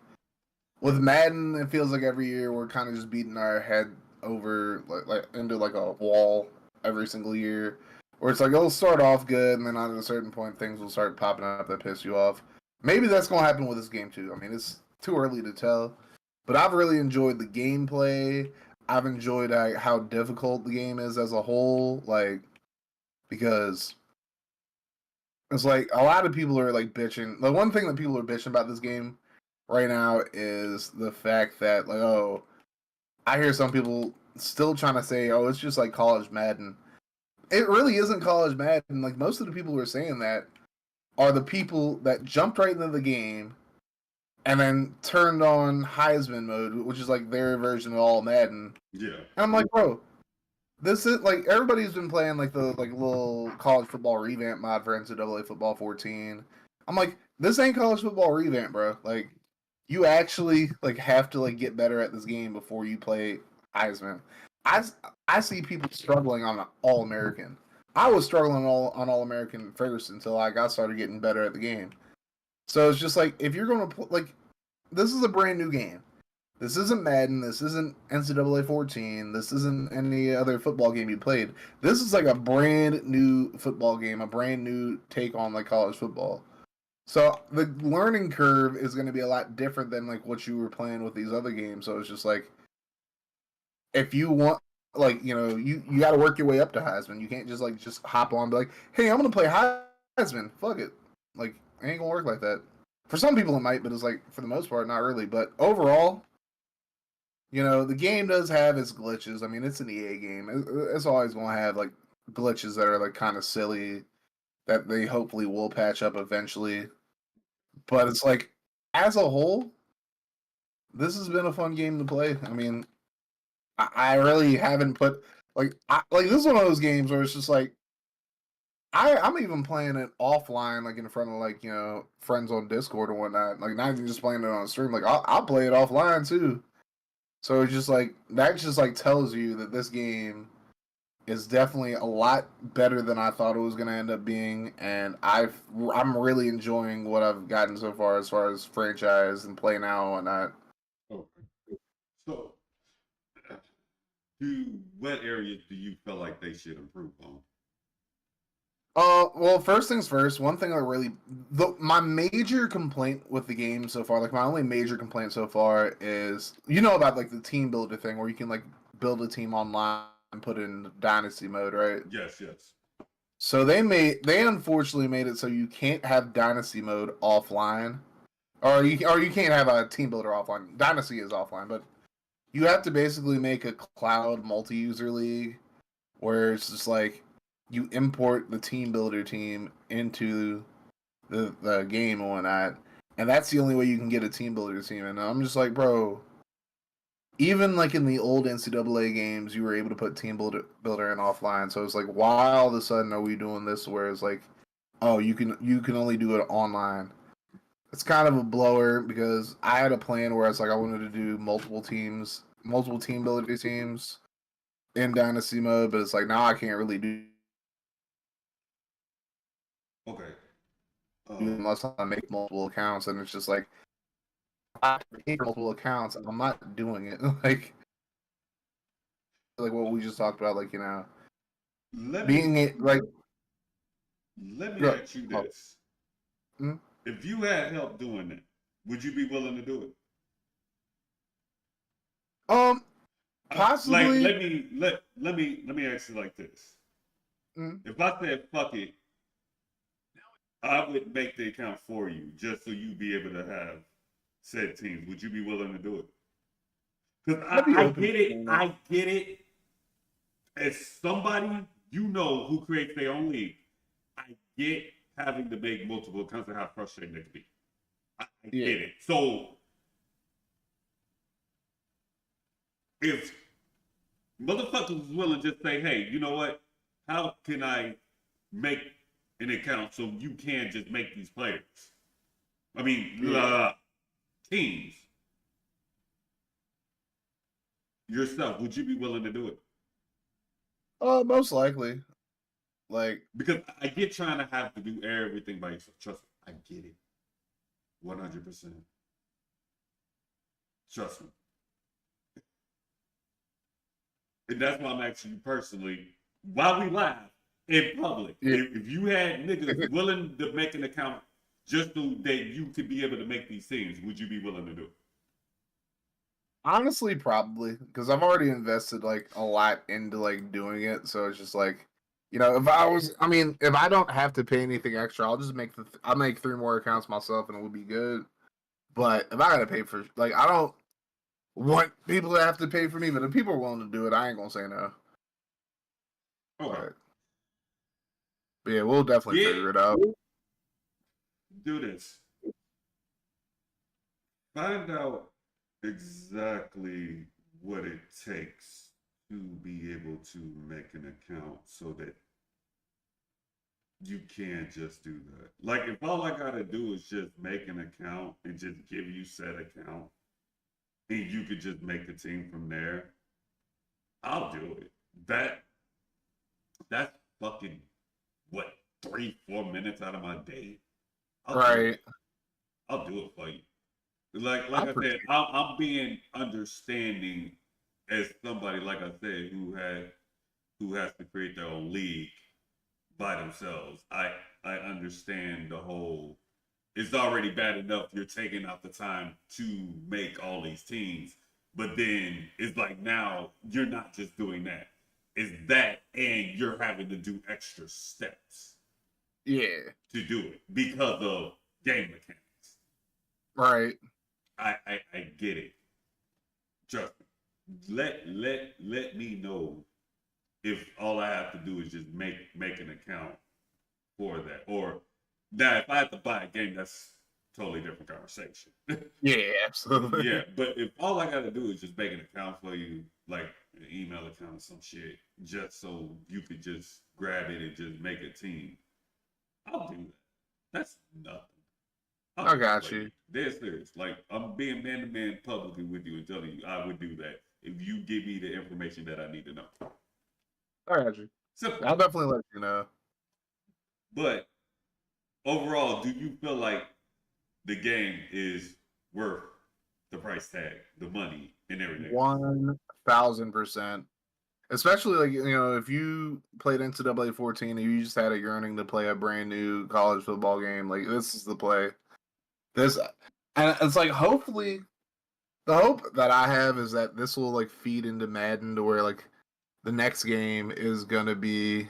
with Madden, it feels like every year we're kind of just beating our head over like into like a wall every single year. Where it's like it'll start off good, and then at a certain point, things will start popping up that piss you off. Maybe that's gonna happen with this game too. I mean, it's too early to tell, but I've really enjoyed the gameplay. I've enjoyed how difficult the game is as a whole, like because It's like a lot of people are like bitching. The one thing that people are bitching about this game right now is the fact that like, oh, I hear some people still trying to say, oh, it's just like college Madden. It really isn't college Madden. Like most of the people who are saying that are the people that jumped right into the game and then turned on Heisman mode, which is like their version of all Madden. Yeah. And I'm like, bro, this is like everybody's been playing like the like little college football revamp mod for NCAA football 14. I'm like, this ain't college football revamp, bro. Like, you actually like have to like get better at this game before you play Heisman. I I see people struggling on All American. I was struggling on All American first until I got started getting better at the game. So it's just like if you're going to like, this is a brand new game. This isn't Madden. This isn't NCAA 14. This isn't any other football game you played. This is like a brand new football game, a brand new take on like college football. So the learning curve is going to be a lot different than like what you were playing with these other games. So it's just like if you want, like you got to work your way up to Heisman. You can't just hop on and be like, hey, I'm going to play Heisman. Fuck it. Like it ain't gonna work like that. For some people it might, but it's like for the most part not really. But overall, the game does have its glitches. I mean, it's an EA game. It's always going to have like glitches that are like kind of silly that they hopefully will patch up eventually. But it's like, as a whole, this has been a fun game to play. I mean, I really haven't put like this is one of those games where it's just like I'm even playing it offline, like in front of like friends on Discord or whatnot. Like not even just playing it on stream. Like I'll play it offline too. So it's just like that just like tells you that this game is definitely a lot better than I thought it was going to end up being, and I'm really enjoying what I've gotten so far as franchise and play now and whatnot. Okay. So, what areas do you feel like they should improve on? Well, first things first. One thing that really, my major complaint with the game so far, like my only major complaint so far is, about like the team builder thing where you can like build a team online and put it in dynasty mode, right? Yes, yes. So they unfortunately made it so you can't have dynasty mode offline, or you can't have a team builder offline. Dynasty is offline, but you have to basically make a cloud multi-user league where it's just like you import the team builder team into the game and whatnot, and that's the only way you can get a team builder team. And I'm just like, bro, even like in the old NCAA games, you were able to put team builder in offline. So it's like, why all of a sudden are we doing this? Where it's like, oh, you can only do it online. It's kind of a blower because I had a plan where it's like I wanted to do multiple team builder teams in dynasty mode, but it's like now I can't really do. Okay. Unless I make multiple accounts, and it's just like I have to pay for multiple accounts, and I'm not doing it. like what we just talked about, like Let being me it like. let me ask you this: Hmm? if you had help doing it, would you be willing to do it? Possibly. Like let me ask you like this: if I said fuck it, I would make the account for you just so you be able to have said teams. Would you be willing to do it? Because I get it. I get it. As somebody who creates their own league, I get having to make multiple accounts and how frustrating it can be. I get it. So if motherfuckers is willing to just say, hey, you know what? How can I make an account so you can just make these players? I mean, teams. Yourself, would you be willing to do it? Most likely. Like Because I get trying to have to do everything by yourself. Trust me, I get it. 100%. Trust me. And that's why I'm asking you personally, while we laugh in public, if you had niggas willing to make an account just so that you could be able to make these things, would you be willing to do it? honestly, probably because I've already invested like a lot into like doing it, so it's just like You know, if I don't have to pay anything extra, I'll just I'll make 3 more accounts myself, and it will be good. But if I gotta pay for, like, I don't want people to have to pay for me. But if people are willing to do it, I ain't gonna say no. Okay. But yeah, we'll definitely Yeah. figure it out. Do this. Find out exactly what it takes to be able to make an account so that you can't just do that. Like if all I gotta do is just make an account and just give you said account and you could just make a team from there, I'll do it. That's fucking what 3-4 minutes out of my day. I'll do Right. it. I'll do it for you. Like I I said, appreciate I'm being understanding as somebody like I said who has to create their own league by themselves. I understand the whole. It's already bad enough you're taking out the time to make all these teams, but then it's like now you're not just doing that. It's that, and you're having to do extra steps Yeah. to do it because of game mechanics. Right. I get it. Trust me. Let me know if all I have to do is just make an account for that. Or now if I have to buy a game, that's totally different conversation. Yeah, absolutely. Yeah, but if all I gotta do is just make an account for you, like an email account or some shit, just so you could just grab it and just make a team, I'll do that. That's nothing. I got you. Dead serious. Like I'm being man to man publicly with you and telling you I would do that if you give me the information that I need to know. I got you. Simple. I'll definitely let you know. But overall, do you feel like the game is worth the price tag, the money, and everything? 1000%. Especially like if you played NCAA 14 and you just had a yearning to play a brand new college football game, like this is the play. This and it's like hopefully the hope that I have is that this will like feed into Madden to where like the next game is gonna be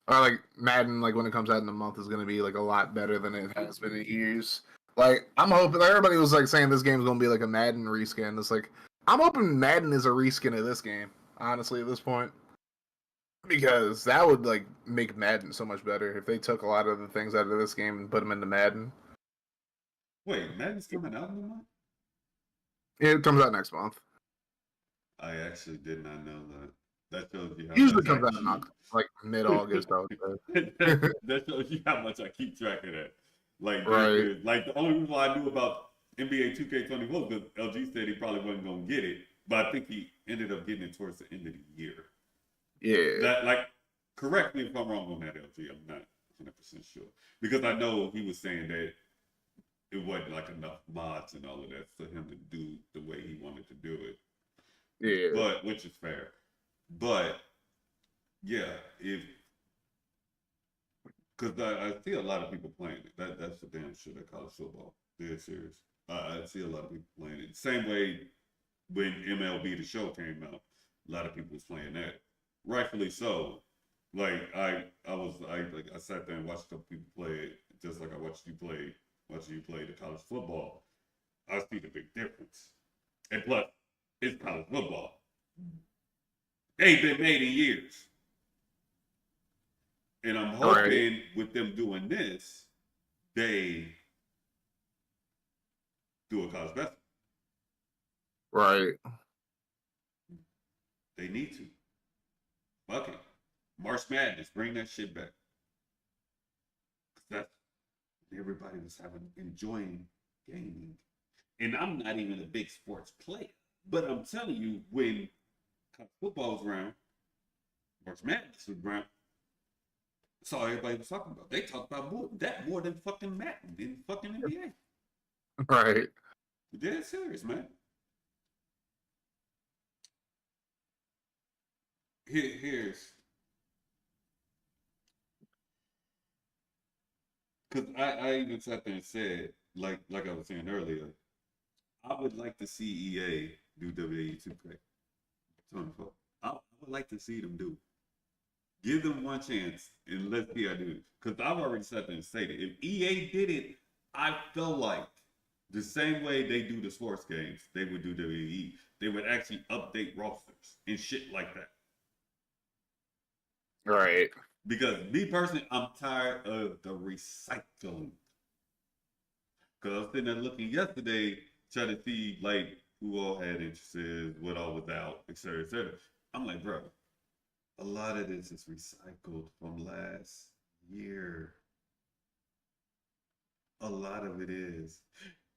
or like Madden like when it comes out in a month is gonna be like a lot better than it has been in years. Like I'm hoping everybody was like saying this game is gonna be like a Madden reskin. It's like I'm hoping Madden is a reskin of this game, honestly, at this point. Because that would like make Madden so much better if they took a lot of the things out of this game and put them into Madden. Wait, Madden's coming out in a month? It comes out next month. I actually did not know that. That shows you how Usually much comes out in like mid-August, I would say. that shows you how much I keep track of that. Like, Right. like the only reason why I knew about NBA 2K21 was because LG said he probably wasn't gonna get it, but I think he ended up getting it towards the end of the year. Yeah. That like, correct me if I'm wrong on that, LG. I'm not 100% sure because I know he was saying that it wasn't like enough mods and all of that for him to do the way he wanted to do it. Yeah. But which is fair. But yeah, if because I see a lot of people playing it. That's the damn shit at college football. Dead serious. I see a lot of people playing it. Same way when MLB the Show came out, a lot of people was playing that. Rightfully so. Like I sat there and watched a couple people play it, just like I watching you play the college football. I see the big difference. And plus, it's college football. They've been made in years. And I'm hoping with them doing this, they do a college basketball. Right. They need to. Fuck it. March Madness, bring that shit back. That's everybody was enjoying gaming. And I'm not even a big sports player. But I'm telling you, when college football was around, March Madness was around, that's all everybody was talking about. They talked about more than fucking Madden in fucking NBA. Right. Dead serious, man. Here's because I even sat there and said, like I was saying earlier, I would like to see EA do WWE 2K. I would like to see them do. Give them one chance and let's see how they do it. Because I've already sat there and stated, if EA did it, I feel like the same way they do the sports games, they would do WWE. They would actually update rosters and shit like that. Right. Because me personally, I'm tired of the recycling. Because I was sitting there looking yesterday, trying to see like who all had interests, what all was out, et cetera, et cetera. I'm like, bro, a lot of this is recycled from last year. A lot of it is.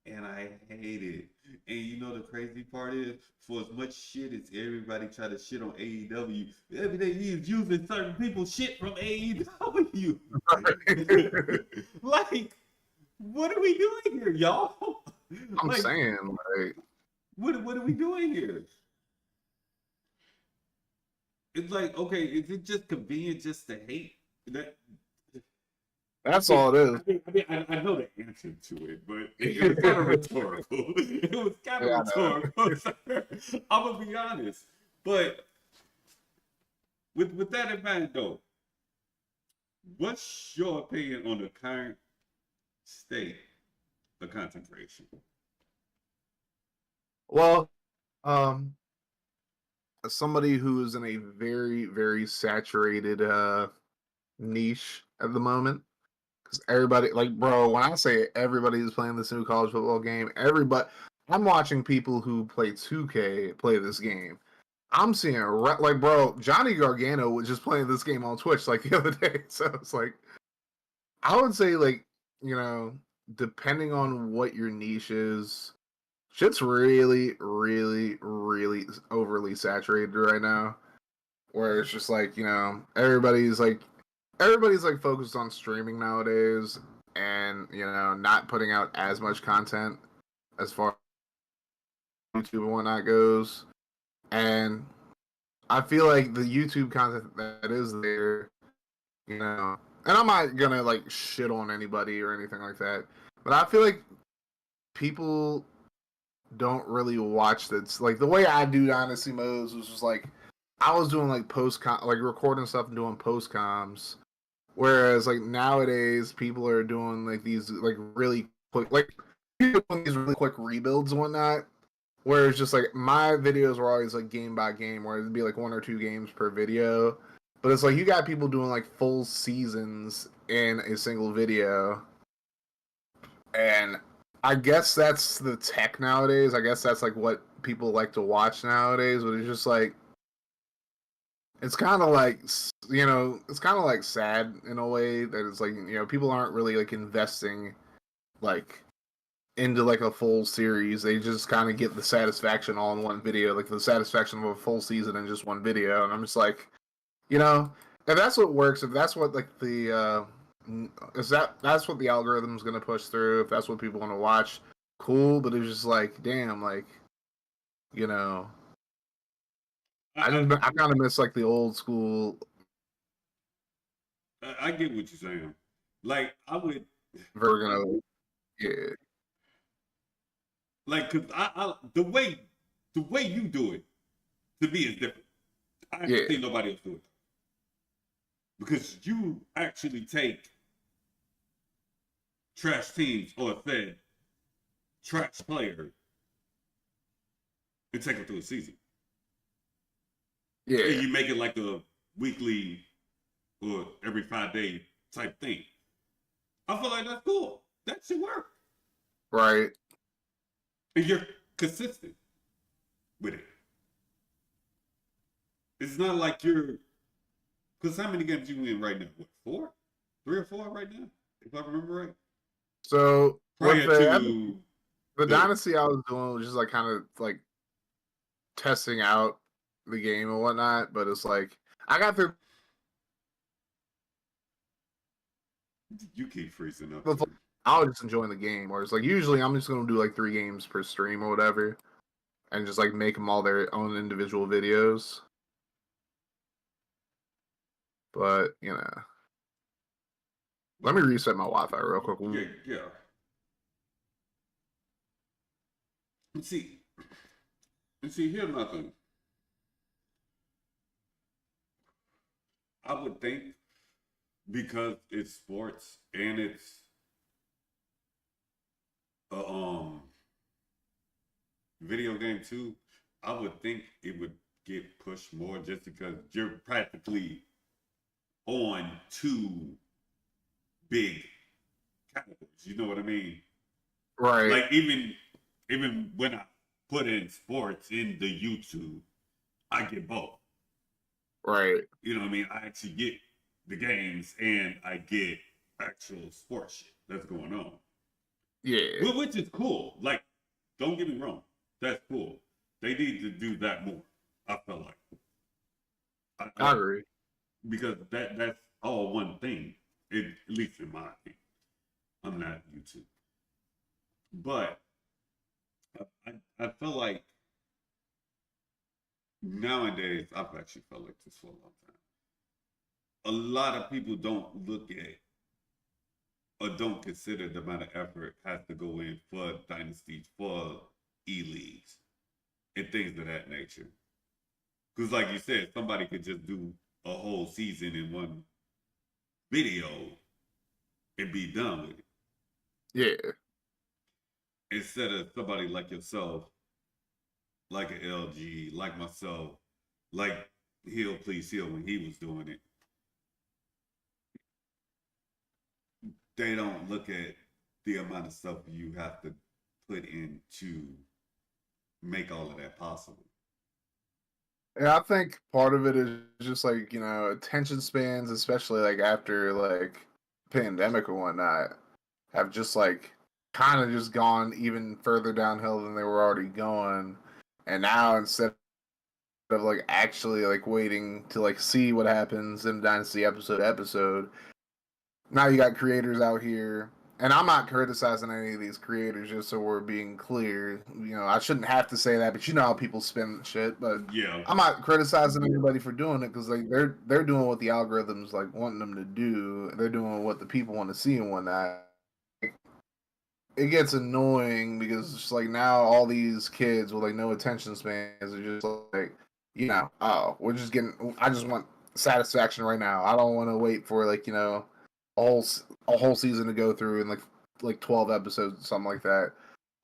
And I hate it. And you know the crazy part is, for as much shit as everybody try to shit on AEW, every day he is using certain people's shit from AEW. Like, what are we doing here, y'all? I'm Like, saying, like, what are we doing here? It's like, okay, is it just convenient just to hate? That that's all it is. I know the answer to it, but it was kind of rhetorical. It was kind of Yeah, rhetorical. I'm gonna be honest, but with that in mind, though, what's your opinion on the current state of content creation? Well, um, as somebody who is in a very, very saturated niche at the moment, because everybody, like, bro, when I say everybody is playing this new college football game, everybody, I'm watching people who play 2K play this game. I'm seeing like, bro, Johnny Gargano was just playing this game on Twitch like the other day. So it's like, I would say, like, you know, depending on what your niche is, shit's really, really, really overly saturated right now. Where it's just like, you know, everybody's like focused on streaming nowadays, and you know, not putting out as much content as far as YouTube and whatnot goes. And I feel like the YouTube content that is there, you know, and I'm not gonna like shit on anybody or anything like that, but I feel like people don't really watch this. Like the way I do Dynasty modes was just like I was doing like like recording stuff and doing post coms. Whereas like nowadays people are doing like these like really quick people doing these really quick rebuilds and whatnot. Where it's just like my videos were always like game by game, where it'd be like 1 or 2 games per video. But it's like you got people doing like full seasons in a single video. And I guess that's the tech nowadays. I guess that's like what people like to watch nowadays. But it's just like it's kind of like, you know, it's kind of like sad in a way that it's like, you know, people aren't really like investing like into like a full series. They just kind of get the satisfaction all in one video, like the satisfaction of a full season in just one video. And I'm just like, you know, if that's what works, if that's what like the is that's what the algorithm's gonna push through, if that's what people want to watch, cool. But it's just like, damn, like, you know, I kind of miss like the old school I get what you're saying. Like I would, version of, yeah, like, cause the way you do it to me is different. I haven't yeah, seen nobody else do it because you actually take trash teams or said trash player and take them through a season, and yeah, you make it like a weekly or every 5 day type thing. I feel like that's cool. That should work, right. and you're consistent with it. It's not like you're, because how many games you in right now? What, 4, 3 or 4 right now, if I remember right. So with Prior to the the dynasty I was doing was just like kind of like testing out the game and whatnot, but it's like I got through. you keep freezing up The, too. I was just enjoying the game. Where it's like usually I'm just gonna do like 3 games per stream or whatever, and just like make them all their own individual videos. But you know, let me reset my Wi-Fi real quick. Yeah, yeah. And see, here's my thing. I would think because it's sports and it's a video game too, I would think it would get pushed more just because you're practically on two big categories. You know what I mean? Right, Like even when I put in sports in the YouTube, I get both. right. You know what I mean? I actually get the games and I get actual sports shit that's going on. Yeah, Which is cool. Like, don't get me wrong. That's cool. They need to do that more. I feel like. I agree. Because that's all one thing. At least in my opinion. I'm not YouTube. But I feel like nowadays, I've actually felt like this for a long time. A lot of people don't look at or don't consider the amount of effort has to go in for dynasties, for e-leagues, and things of that nature. Because, like you said, somebody could just do a whole season in one video and be done with it. Yeah, Instead of somebody like yourself, like an LG, like myself, like Hill Please Hill when he was doing it. They don't look at the amount of stuff you have to put in to make all of that possible. yeah. I think part of it is just like attention spans, especially like after like pandemic or whatnot, have just like kind of just gone even further downhill than they were already going. And now instead of like actually like waiting to like see what happens in Dynasty episode to episode, now you got creators out here. And I'm not criticizing any of these creators, just so we're being clear. I shouldn't have to say that, but you know how people spin shit. But Yeah. I'm not criticizing anybody for doing it because like they're doing what the algorithms like wanting them to do. They're doing what the people want to see and whatnot. It gets annoying because it's like now all these kids with like no attention spans are just like, oh, I just want satisfaction right now. I don't want to wait for like, a whole season to go through in like 12 episodes, something like that.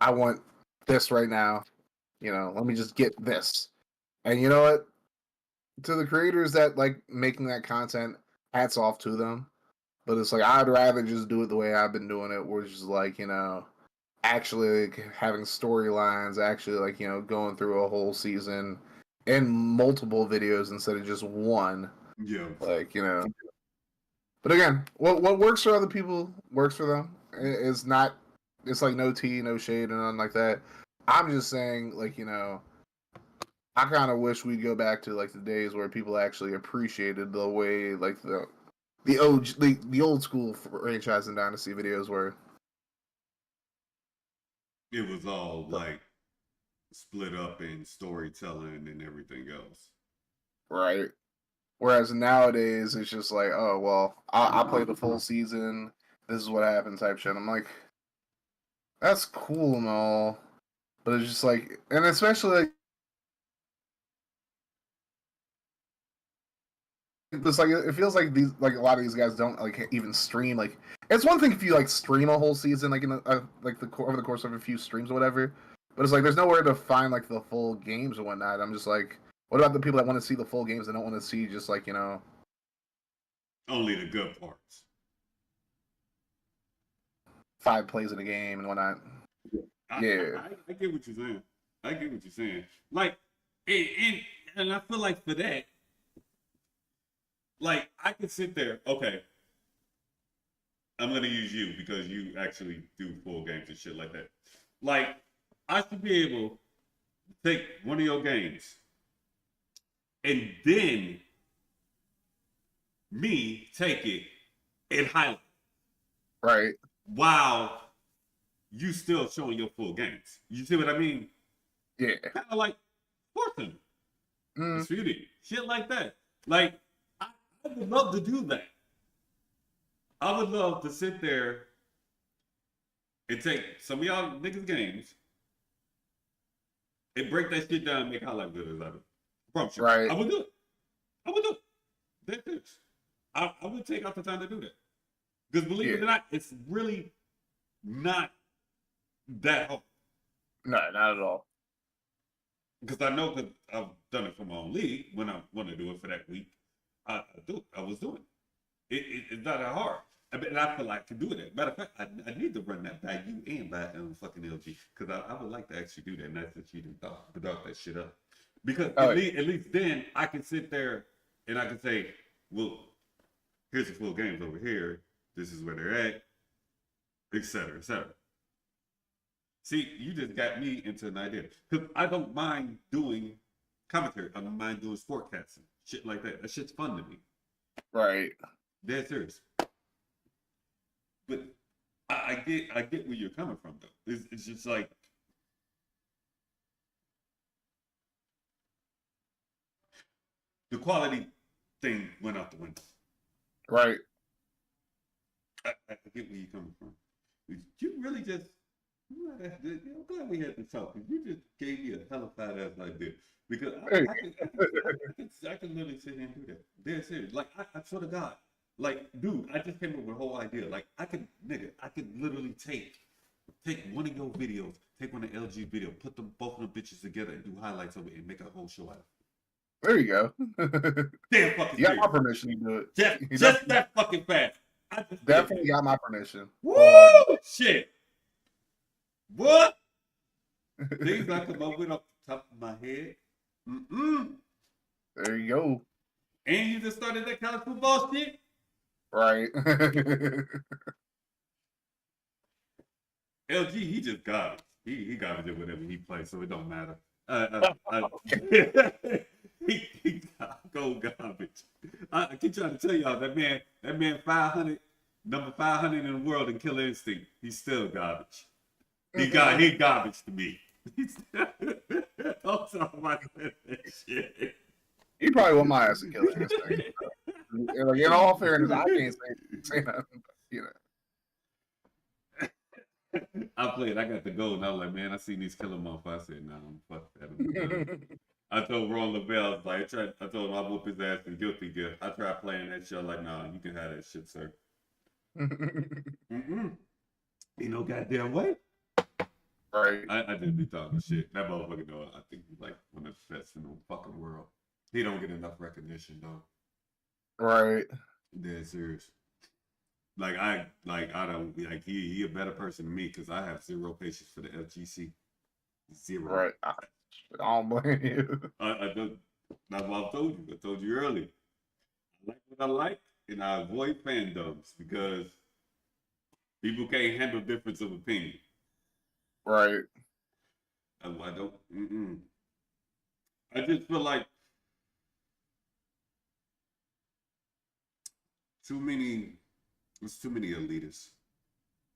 I want this right now. Let me just get this. And you know what? To the creators that like making that content, hats off to them. But it's like I'd rather just do it the way I've been doing it, which is like, actually like, having storylines, actually like, going through a whole season in multiple videos instead of just one. Yeah. Like, But again, what works for other people works for them. It's not it's like no tea, no shade, and nothing like that. I'm just saying, like, I kind of wish we'd go back to like the days where people actually appreciated the way like the old school franchise and dynasty videos were. It was all like split up in storytelling and everything else. Right. Whereas nowadays it's just like, oh well, I play the full season. This is what happened, type shit. I'm like, that's cool and all, but it's just like, and especially like it's like it feels like these like a lot of these guys don't like even stream. Like it's one thing if you like stream a whole season like in like over the course of a few streams or whatever, but it's like there's nowhere to find like the full games and whatnot. I'm just like, what about the people that want to see the full games and don't want to see just like Only the good parts. 5 plays in a game and whatnot? Yeah, I get what you're saying. I get what you're saying. Like, and I feel like for that, like I could sit there. Okay, I'm gonna use you because you actually do full games and shit like that. Like, I should be able to take one of your games and then me take it and highlight right. while you still showing your full games. You see what I mean? Yeah. Kind of like Fortune, Mm. Disputed, shit like that. Like, I would love to do that. I would love to sit there and take some of y'all niggas' games and break that shit down and make highlight videos out of it. I promise you. Right. I would do it. I would do it. That's it. I would take out the time to do that. Because believe it Yeah. or not, it's really not that hard. No, not at all. Because I know that I've done it for my own league. When I want to do it for that week, I was doing it's not that hard. And I feel like I can do it. Matter of fact, I need to run that by you and by fucking LG because I would like to actually do that. And that's what you develop that shit up. Because Oh, at least then I can sit there and I can say, well, here's the full games over here. This is where they're at, etc., etc. See, you just got me into an idea because I don't mind doing commentary. I don't mind doing sportcasting, shit like that. That shit's fun to me. right. Dead serious. But I get where you're coming from though. It's just like the quality thing went out the window. Right. I get where you're coming from. You really just I'm glad we had this talk. You just gave me a hellified ass idea because Hey. I can literally sit here and do that. Dead serious. Like I swear to God. Like, dude, I just came up with a whole idea. Like I could literally take one of your videos, take one of LG video, put them both of them bitches together and do highlights of it and make a whole show out of it. There you go. Damn fucking You got my serious. permission to do it. Just that fucking fast. I just Definitely got my permission. woo shit. What? Things I come up with off the top of my head. There you go. And you just started that college football shit? Right. LG, he just garbage. He garbage at whatever he plays, so it don't matter. He go garbage. I keep trying to tell y'all that man 500, number 500 in the world in Killer Instinct. He's still garbage. He garbage to me. Don't talk about that shit. You probably want my ass to kill this thing. Like, in all fairness, I can't say nothing. You know. I played. I got the goal, and I was like, man, I seen these killer motherfuckers. I said, nah, fuck that. I told Ron LaBelle, I was like, I told him I'd whoop his ass in guilty gear. I tried playing that shit. Like, nah, you can have that shit, sir. Ain't no goddamn way. Right. I just be talking shit. That motherfucker, though, I think he's like one of the best in the fucking world. He don't get enough recognition, though. Right. Dead serious. I don't like he a better person than me because I have zero patience for the FGC. Zero. Right. I don't blame you. I don't. That's what I told you. I told you earlier. I like what I like, and I avoid fandoms because people can't handle difference of opinion. Right. I don't. I just feel like there's too many elitists.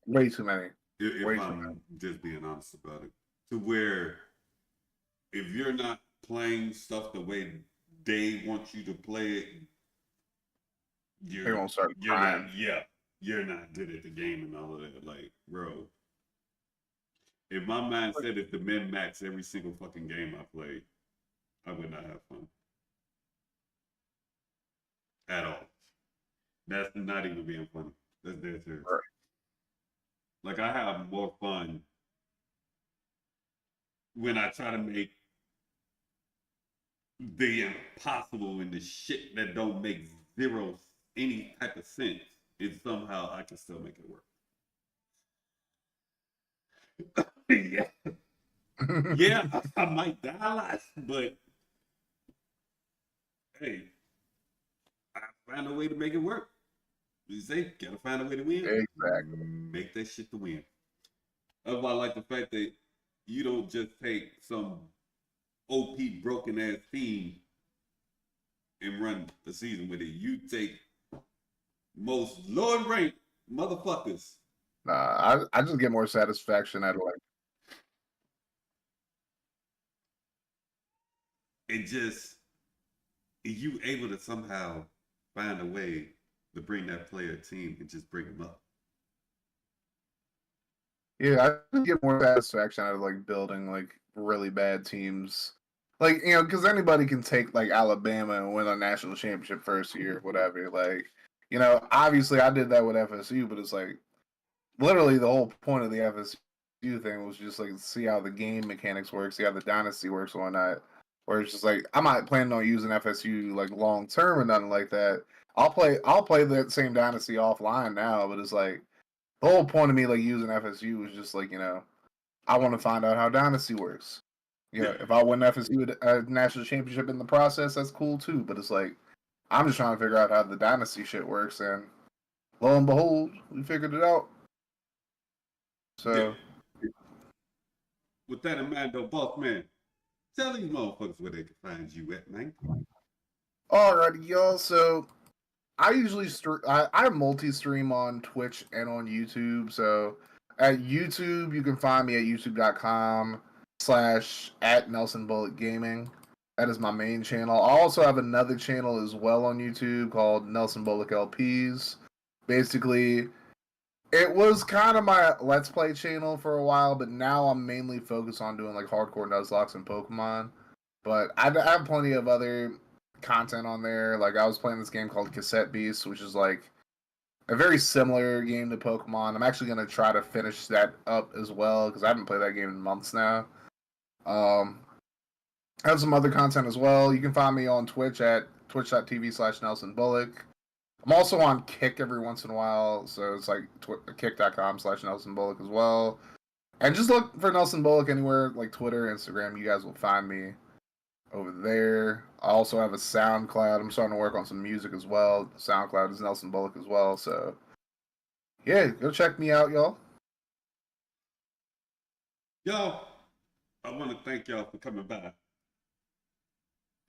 Way too many. If I'm just being honest about it, to where if you're not playing stuff the way they want you to play it, They're gonna start crying. You're not good at the game and all of that. Like, bro, if my mindset is to min max every single fucking game I play, I would not have fun at all. That's not even being funny. That's dead serious. Right. Like, I have more fun when I try to make the impossible and the shit that don't make zero any type of sense, and somehow I can still make it work. Yeah, I might die a lot, but hey, I find a way to make it work. You say, gotta find a way to win. Exactly. Make that shit to win. That's why I like the fact that you don't just take some OP broken ass team and run the season with it. You take most low ranked motherfuckers. Nah, I just get more satisfaction out of like. And just you able to somehow find a way to bring that player team and just bring them up. Yeah, I just get more satisfaction out of like building like really bad teams. Like, you know, because anybody can take like Alabama and win a national championship first year, whatever. Like, you know, obviously I did that with FSU, but it's like literally the whole point of the FSU thing was just like see how the game mechanics work, see how the dynasty works or whatnot. Where it's just like I'm not planning on using FSU like long term or nothing like that. I'll play that same dynasty offline now, but it's like the whole point of me like using FSU was just like, you know, I want to find out how dynasty works. You know, if I win FSU a national championship in the process, that's cool too. But it's like I'm just trying to figure out how the dynasty shit works, and lo and behold, we figured it out. So, With that in mind, though, boss man, tell these motherfuckers where they can find you at, man. alrighty, y'all. So, I usually I multi-stream on Twitch and on YouTube. So, at YouTube, you can find me at youtube.com/at Nelson Bulluck Gaming. That is my main channel. I also have another channel as well on YouTube called Nelson Bulluck LPs. Basically, it was kind of my Let's Play channel for a while, but now I'm mainly focused on doing like hardcore Nuzlocke and Pokemon. But I have plenty of other content on there. Like I was playing this game called Cassette Beast, which is like a very similar game to Pokemon. I'm actually gonna try to finish that up as well because I haven't played that game in months now. I have some other content as well. You can find me on Twitch at twitch.tv/Nelson Bulluck. I'm also on Kick every once in a while, so it's like kick.com/Nelson Bulluck as well. And just look for Nelson Bulluck anywhere, like Twitter, Instagram. You guys will find me over there. I also have a SoundCloud. I'm starting to work on some music as well. SoundCloud is Nelson Bulluck as well. So, yeah, go check me out, y'all. Y'all, I want to thank y'all for coming by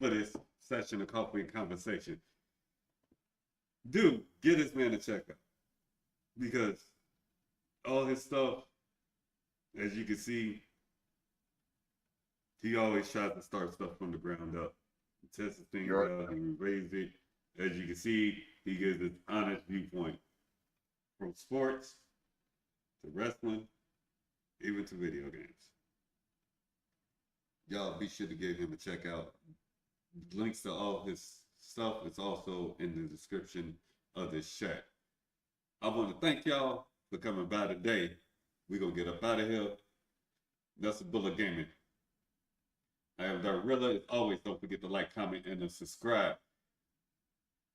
for this session of coffee and conversation. Dude, get this man a checkup because all his stuff, as you can see, he always tries to start stuff from the ground up. He tests things out, he raises it. As you can see, he gives an honest viewpoint from sports to wrestling, even to video games. Y'all be sure to give him a check out. Links to all his stuff is also in the description of this chat. I want to thank y'all for coming by today. We're going to get up out of here. Nelson Bulluck Gaming. I am the Riddler. As always, don't forget to like, comment, and to subscribe.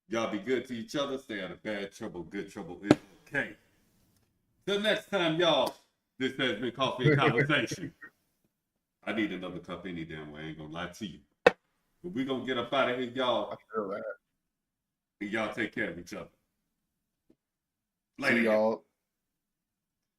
Y'all be good to each other. Stay out of bad trouble. Good trouble is okay. Till next time, y'all. This has been Coffee and Conversation. I need another cup any damn way. I ain't going to lie to you. But we're going to get up out of here, y'all. I feel that. And y'all take care of each other. See y'all.